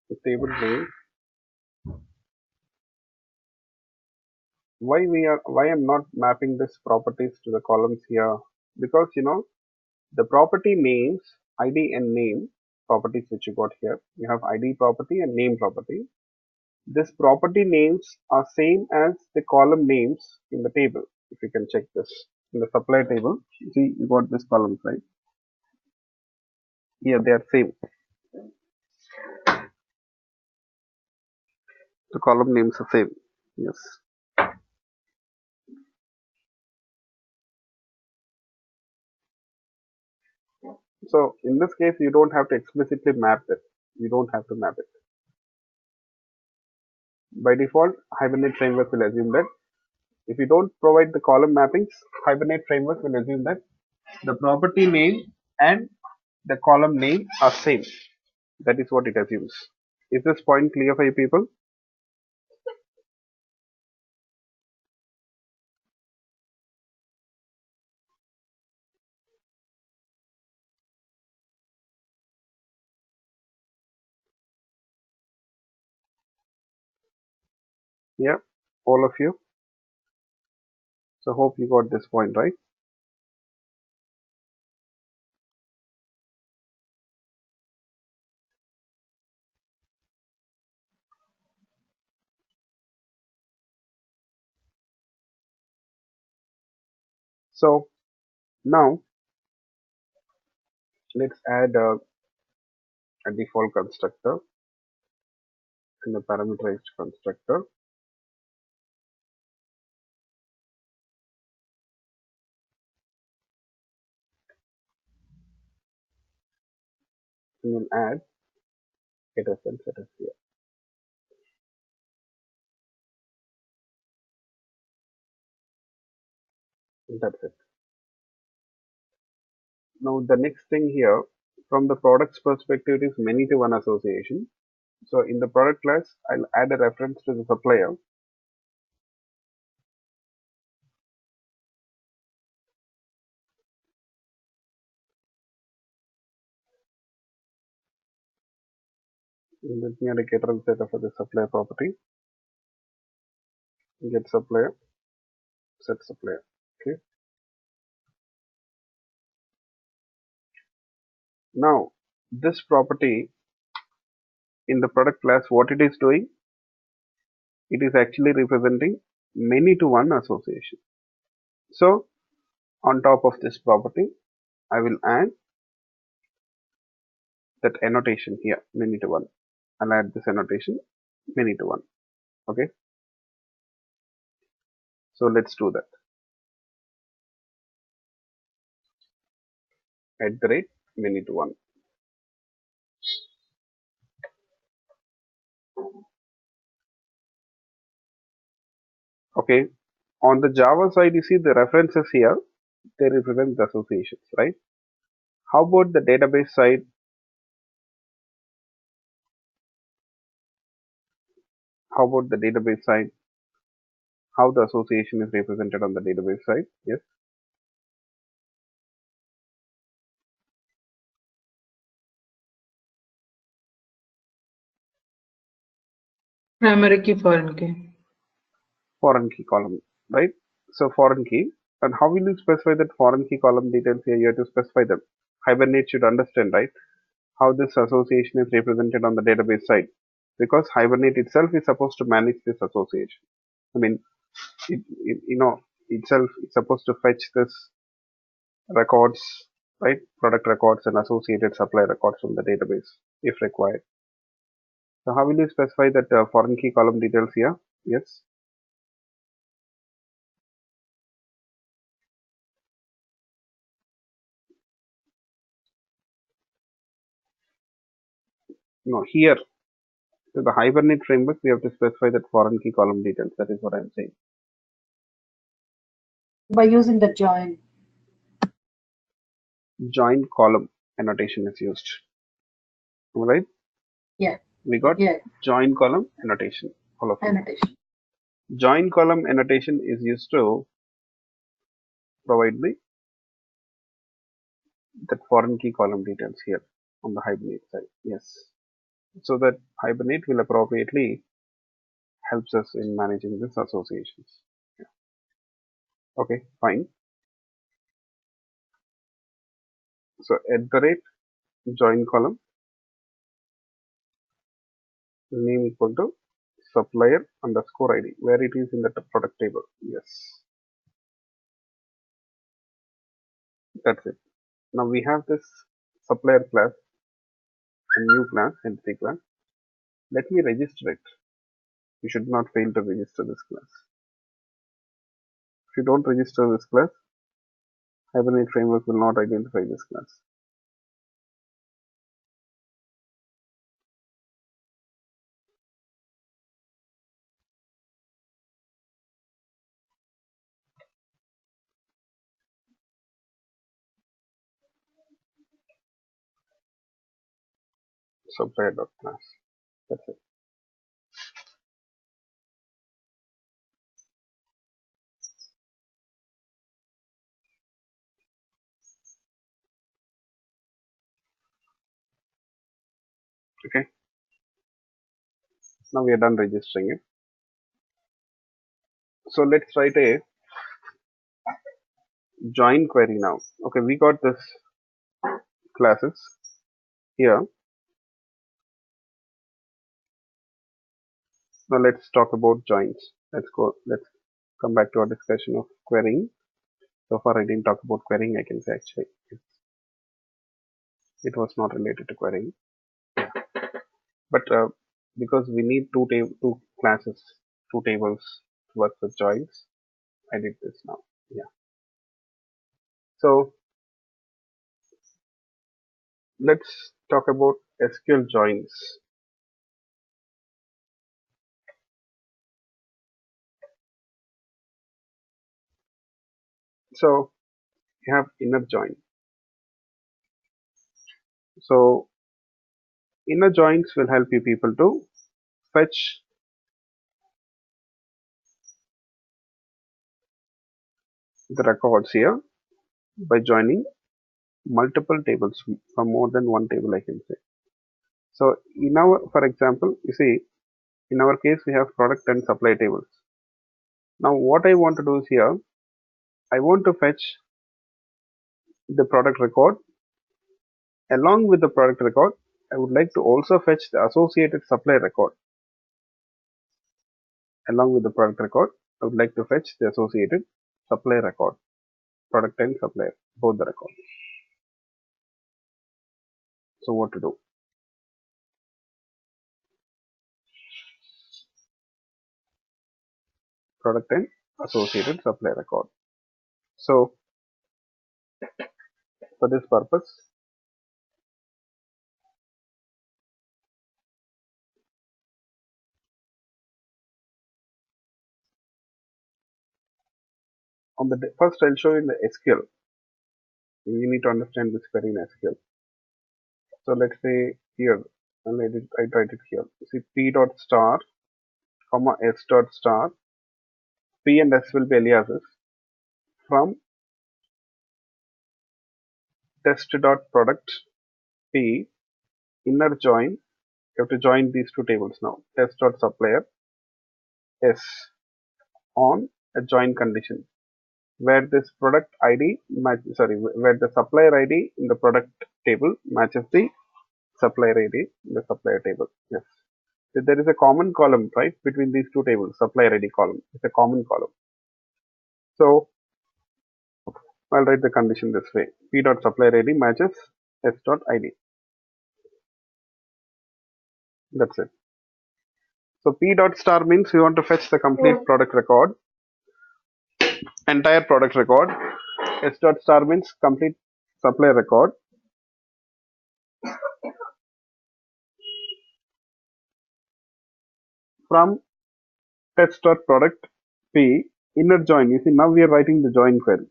S1: The table name. Why I'm not mapping these properties to the columns here? Because the property names, ID and name properties which you got here. You have ID property and name property. This property names are same as the column names in the table. If you can check this in the supply table, you see you got this columns, right? Here they are same. The column names are same. Yes. So in this case, you don't have to explicitly map it. You don't have to map it. By default, Hibernate framework will assume that if you don't provide the column mappings, Hibernate framework will assume that the property name and the column name are same. That is what it assumes. Is this point clear for you people? Yeah, all of you. So hope you got this point right. So now let's add a default constructor and a parameterized constructor. And we'll add getters and setters here. And that's it. Now the next thing here, from the product's perspective, is many to one association. So in the product class, I'll add a reference to the supplier. Let me add a getter and setter for the supplier property. Get supplier, set supplier. Okay. Now this property in the product class, what it is doing, it is actually representing many to one association. So on top of this property, I will add that annotation here, many to one. I'll add this annotation, many to one. Okay. So let's do that. At the rate many to one. Okay. On the Java side, you see the references here. they represent the associations, right? How about the database side? How about the database side? How the association is represented on the database side? Yes.
S2: Primary key, foreign key.
S1: Foreign key column, right? So foreign key. And how will you specify that foreign key column details here? You have to specify them. Hibernate should understand, right? How this association is represented on the database side. Because Hibernate itself is supposed to manage this association. I mean, itself is supposed to fetch this records, right? Product records and associated supply records from the database if required. So how will you specify that foreign key column details here? Yes. No, here to the Hibernate framework, we have to specify that foreign key column details. That is what I'm saying.
S3: By using the join.
S1: Join column annotation is used. Alright?
S3: Yeah.
S1: We got
S3: Yeah.
S1: join column annotation. All of you.
S3: Annotation.
S1: Join column annotation is used to provide that foreign key column details here on the Hibernate side. Yes. So that Hibernate will appropriately helps us in managing these associations. Yeah. Okay, fine. So at the rate join column name equal to supplier underscore ID, where it is in the product table. Yes, that's it. Now we have this supplier class, a new class, entity class. Let me register it. You should not fail to register this class. If you don't register this class, Hibernate framework will not identify this class. Supplier.class. That's it. Okay. Now we are done registering it. So let's write a join query now. Okay, we got this classes here. Now let's talk about joins. Let's come back to our discussion of querying. So far I didn't talk about querying, I can say actually. It was not related to querying. But because we need two classes, two tables to work with joins, I did this now. Yeah. So let's talk about SQL joins. So you have inner join. So inner joins will help you people to fetch the records here by joining multiple tables from more than one table, I can say. So in our, for example, you see, in our case, we have product and supply tables. Now what I want to do is here, I want to fetch the product record. Along with the product record, I would like to also fetch the associated supply record. Along with the product record, I would like to fetch the associated supply record. Product and supplier, both the records. So what to do? Product and associated supply record. So for this purpose, First I'll show you in the SQL. You need to understand this query in SQL. So let's say here, and I write it here. See p dot star, comma s dot star. P and s will be aliases from test dot product p inner join. You have to join these two tables now. Test dot supplier s on a join condition where this product ID where the supplier ID in the product table matches the supplier ID in the supplier table. Yes. So there is a common column, right, between these two tables, supplier ID column. It's a common column. So I'll write the condition this way. P dot supplier ID matches S dot ID. That's it. So P dot star means we want to fetch the complete product record, entire product record. S dot star means complete supplier record. From test dot product P inner join. You see now we are writing the join query.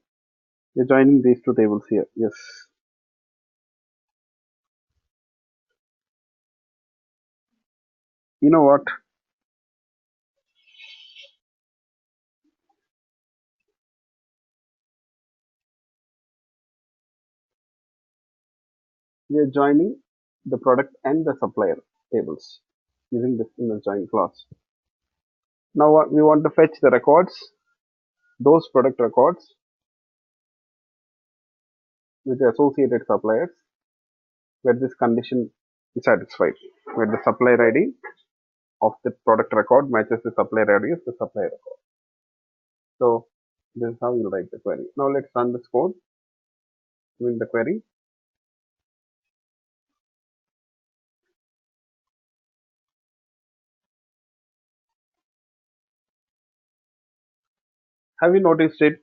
S1: We're joining these two tables here. Yes. You know what? We are joining the product and the supplier tables using this inner join clause. Now we want to fetch the records, those product records with the associated suppliers where this condition is satisfied, where the supplier ID of the product record matches the supplier ID of the supplier record. So this is how you write the query. Now let's run this code doing the query. Have you noticed it?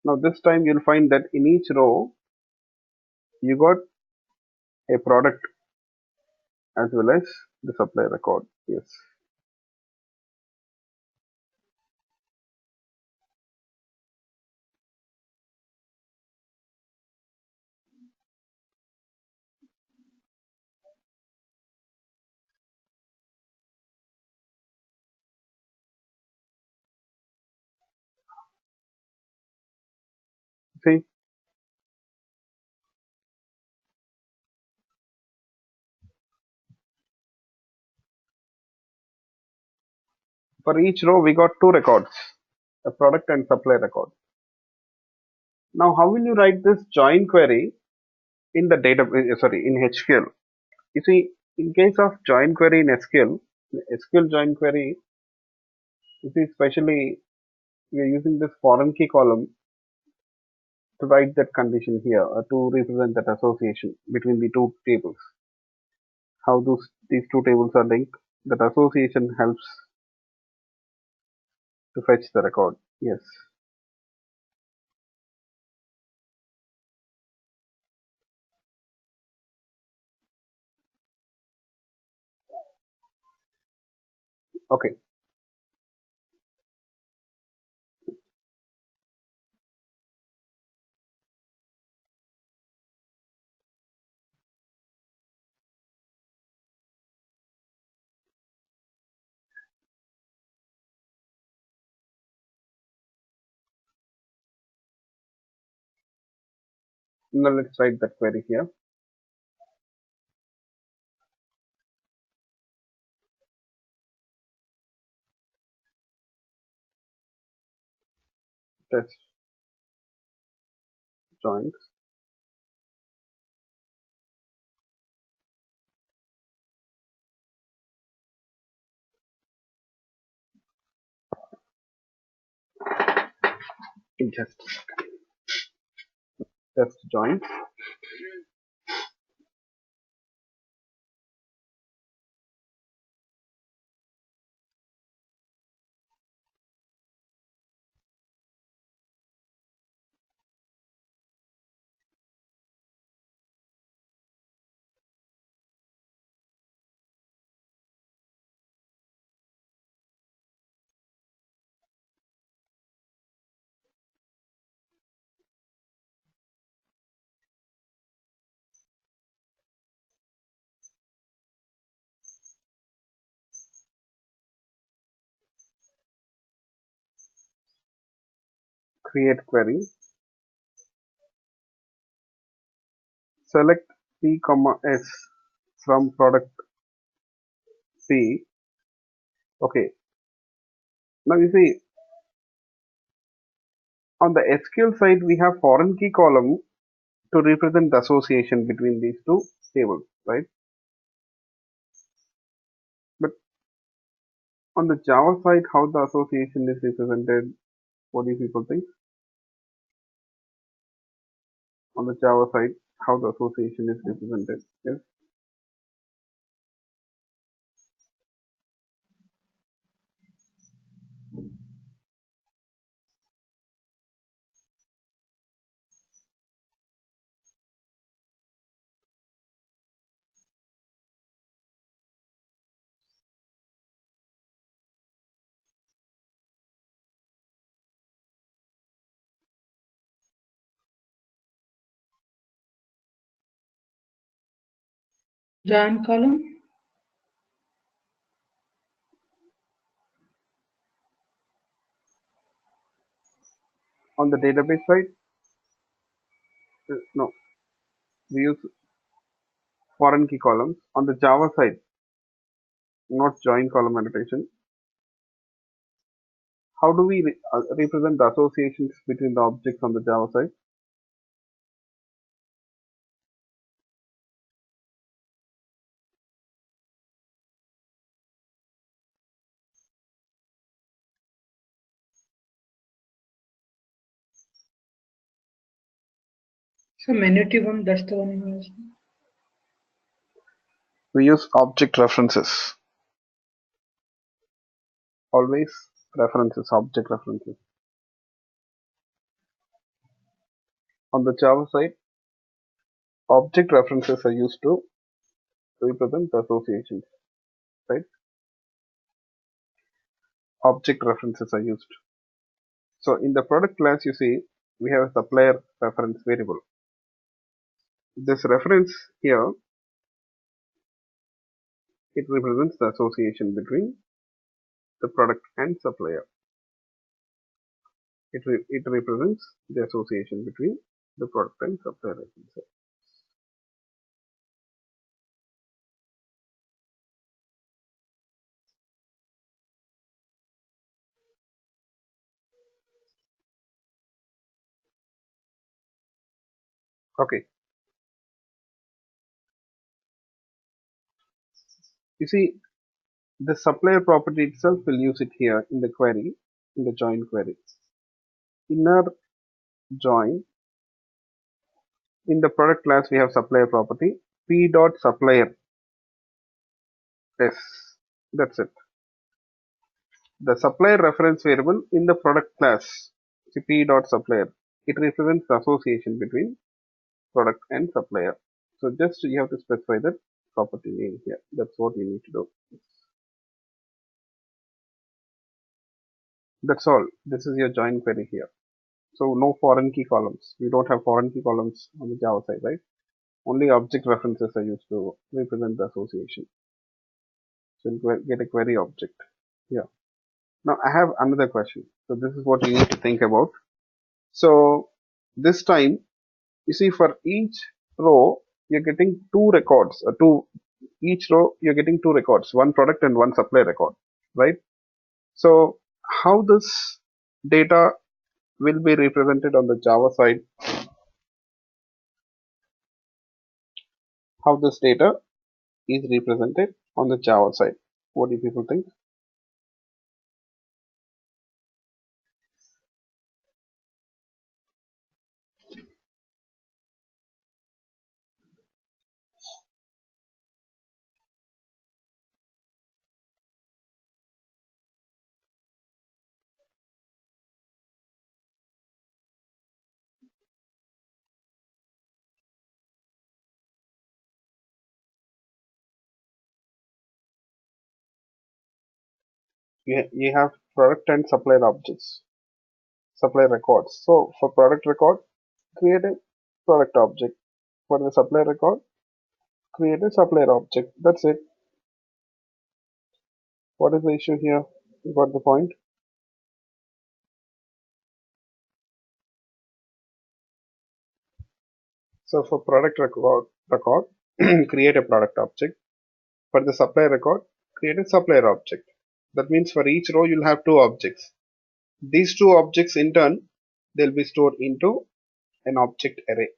S1: Now this time you'll find that in each row you got a product as well as the supplier record. Yes. See, for each row we got two records, a product and supplier record. Now how will you write this join query in the in HQL? You see, in case of join query in SQL join query, you see, especially we are using this foreign key column to write that condition here, to represent that association between the two tables. How these two tables are linked, that association helps to fetch the record. Yes. Okay. Now let's write that query here. Test joins. Just test join. create query, select P comma S from product P. Okay, now you see on the SQL side we have foreign key column to represent the association between these two tables, right? But on the Java side, how the association is represented, what do you people think? On the Java side, how the association is represented? Yes.
S2: Join column.
S1: On the database side, no, we use foreign key columns. On the Java side, not join column annotation. How do we represent the associations between the objects on the Java side?
S2: So menu one, that's the one you use.
S1: We use object references. Always references, object references. On the Java side, object references are used to represent the associations, right? Object references are used. So in the product class, you see, we have a supplier reference variable. This reference here, it represents the association between the product and supplier. It represents the association between the product and supplier, I can say. Okay. You see, the supplier property itself will use it here in the query, in the join query. Inner join. In the product class, we have supplier property. P dot supplier. Yes, that's it. The supplier reference variable in the product class, P dot supplier. It represents the association between product and supplier. So just you have to specify the property name here. That's what you need to do. That's all. This is your join query here. So no foreign key columns. We don't have foreign key columns on the Java side, right? Only object references are used to represent the association. So you'll get a query object. Yeah. Now I have another question. So this is what you need to think about. So this time, you see for each row, you're getting two records. Each row, you're getting two records, one product and one supply record, right? So how this data will be represented on the Java side? How this data is represented on the Java side? What do people think? You have product and supplier objects, supplier records. So for product record, create a product object. For the supplier record, create a supplier object. That's it. What is the issue here? You got the point? So for product record create a product object. For the supplier record, create a supplier object. That means for each row you'll have two objects. These two objects in turn, they'll be stored into an object array.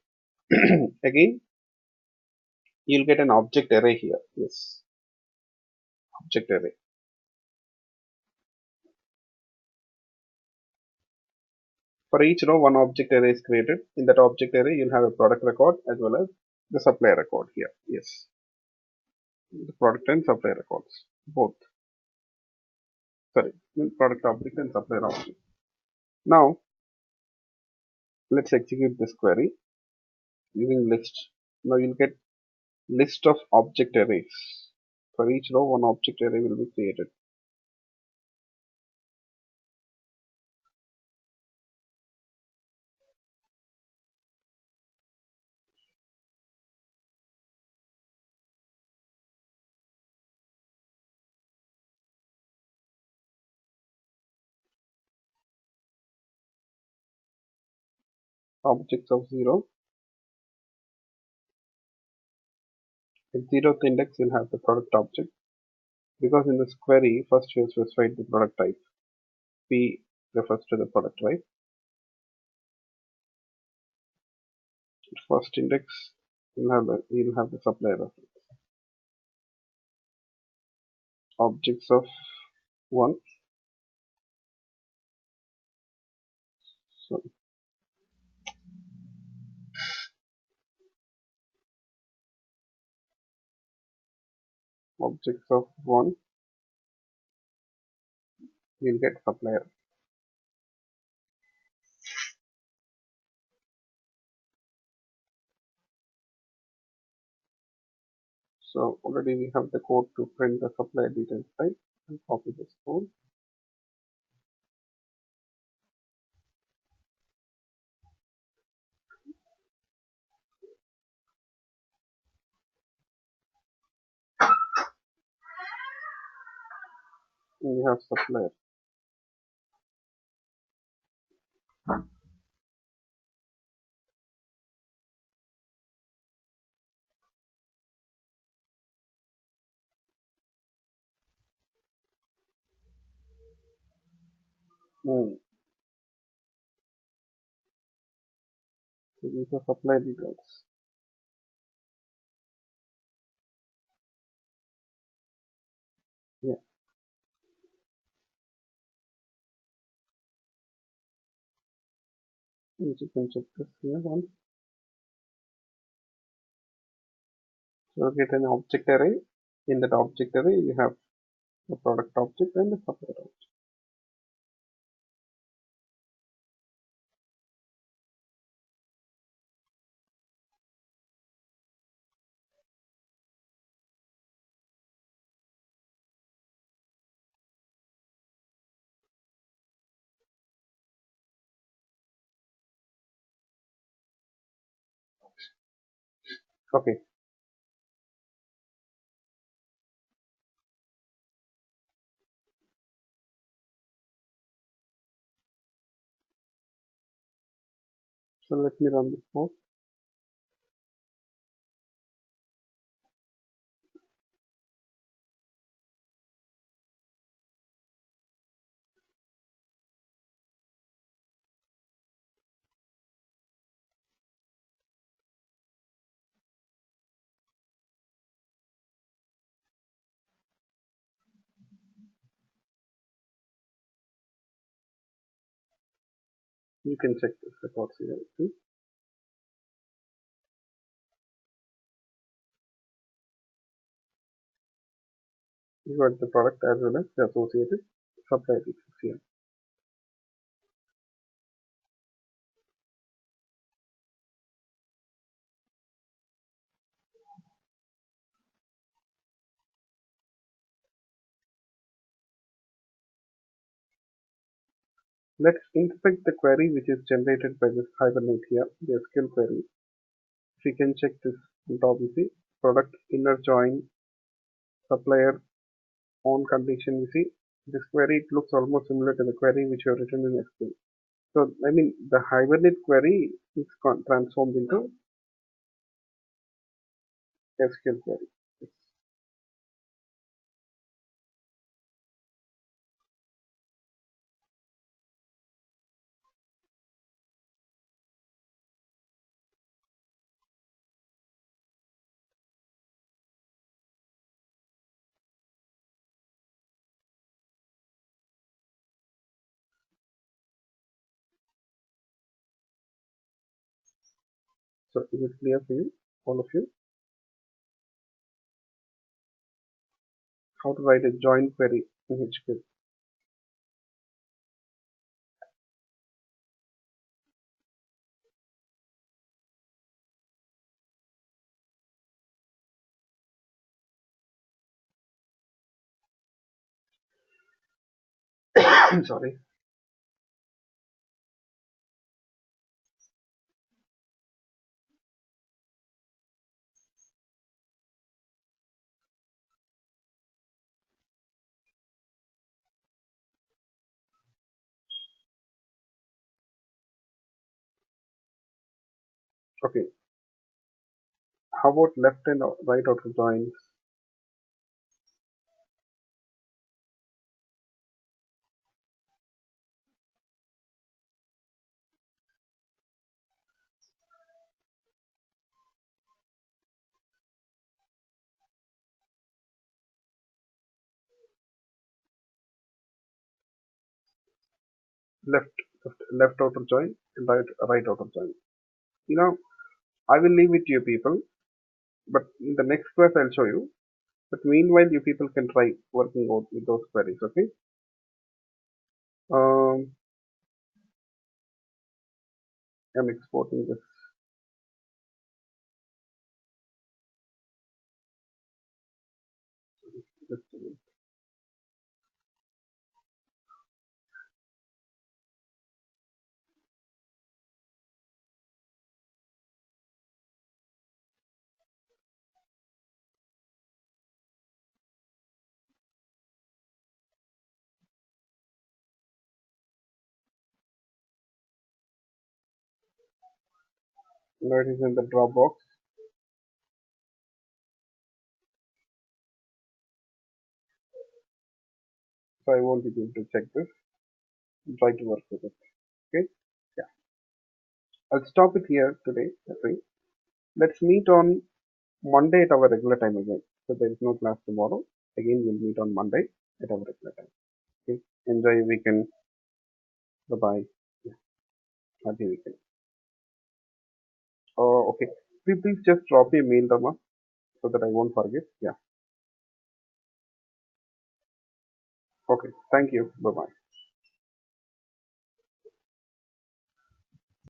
S1: Again, you'll get an object array here. Yes, object array. For each row, one object array is created. In that object array, you'll have a product record as well as the supplier record here. Yes, the product and supplier records, both. Sorry, product object and supplier object. Now, let's execute this query using list. Now you'll get list of object arrays. For each row, one object array will be created. Objects of 0. At 0th index, you'll have the product object. Because in this query, first we have specified the product type. P refers to the product type. At first index, you'll have the supplier reference. Objects of 1. So objects of 1, you'll get supplier. So already we have the code to print the supplier details, right? And copy this code. And we have supplier. So these are supplier details. Yeah, and you can check this here once. So get an object array. In that object array, you have the product object and the supplier object. Okay, so let me run this code. You can check this records here. See? You got the product as well as the associated supplier details here. Let's inspect the query which is generated by this Hibernate here, the SQL query. If you can check this on top, you see product inner join supplier on condition. You see this query, it looks almost similar to the query which you have written in SQL. So I mean the Hibernate query is transformed into SQL query. So is it clear for you, all of you, how to write a join query in HQL? I'm sorry. Okay. How about left and right outer joins? Left outer join and right outer join. You know, I will leave it to you people, but in the next class I'll show you. But meanwhile, you people can try working out with those queries. Okay. Um, I'm exporting this. Just a minute. Now it is in the Dropbox, so I won't be able to check this. Try to work with it. Okay. Yeah. I'll stop it here today. Okay. Let's meet on Monday at our regular time again. So there is no class tomorrow. Again, we'll meet on Monday at our regular time. Okay. Enjoy your weekend. Bye bye. Yeah. Happy weekend. Okay. Please just drop me a mail, Rama, so that I won't forget. Yeah. Okay. Thank you. Bye bye.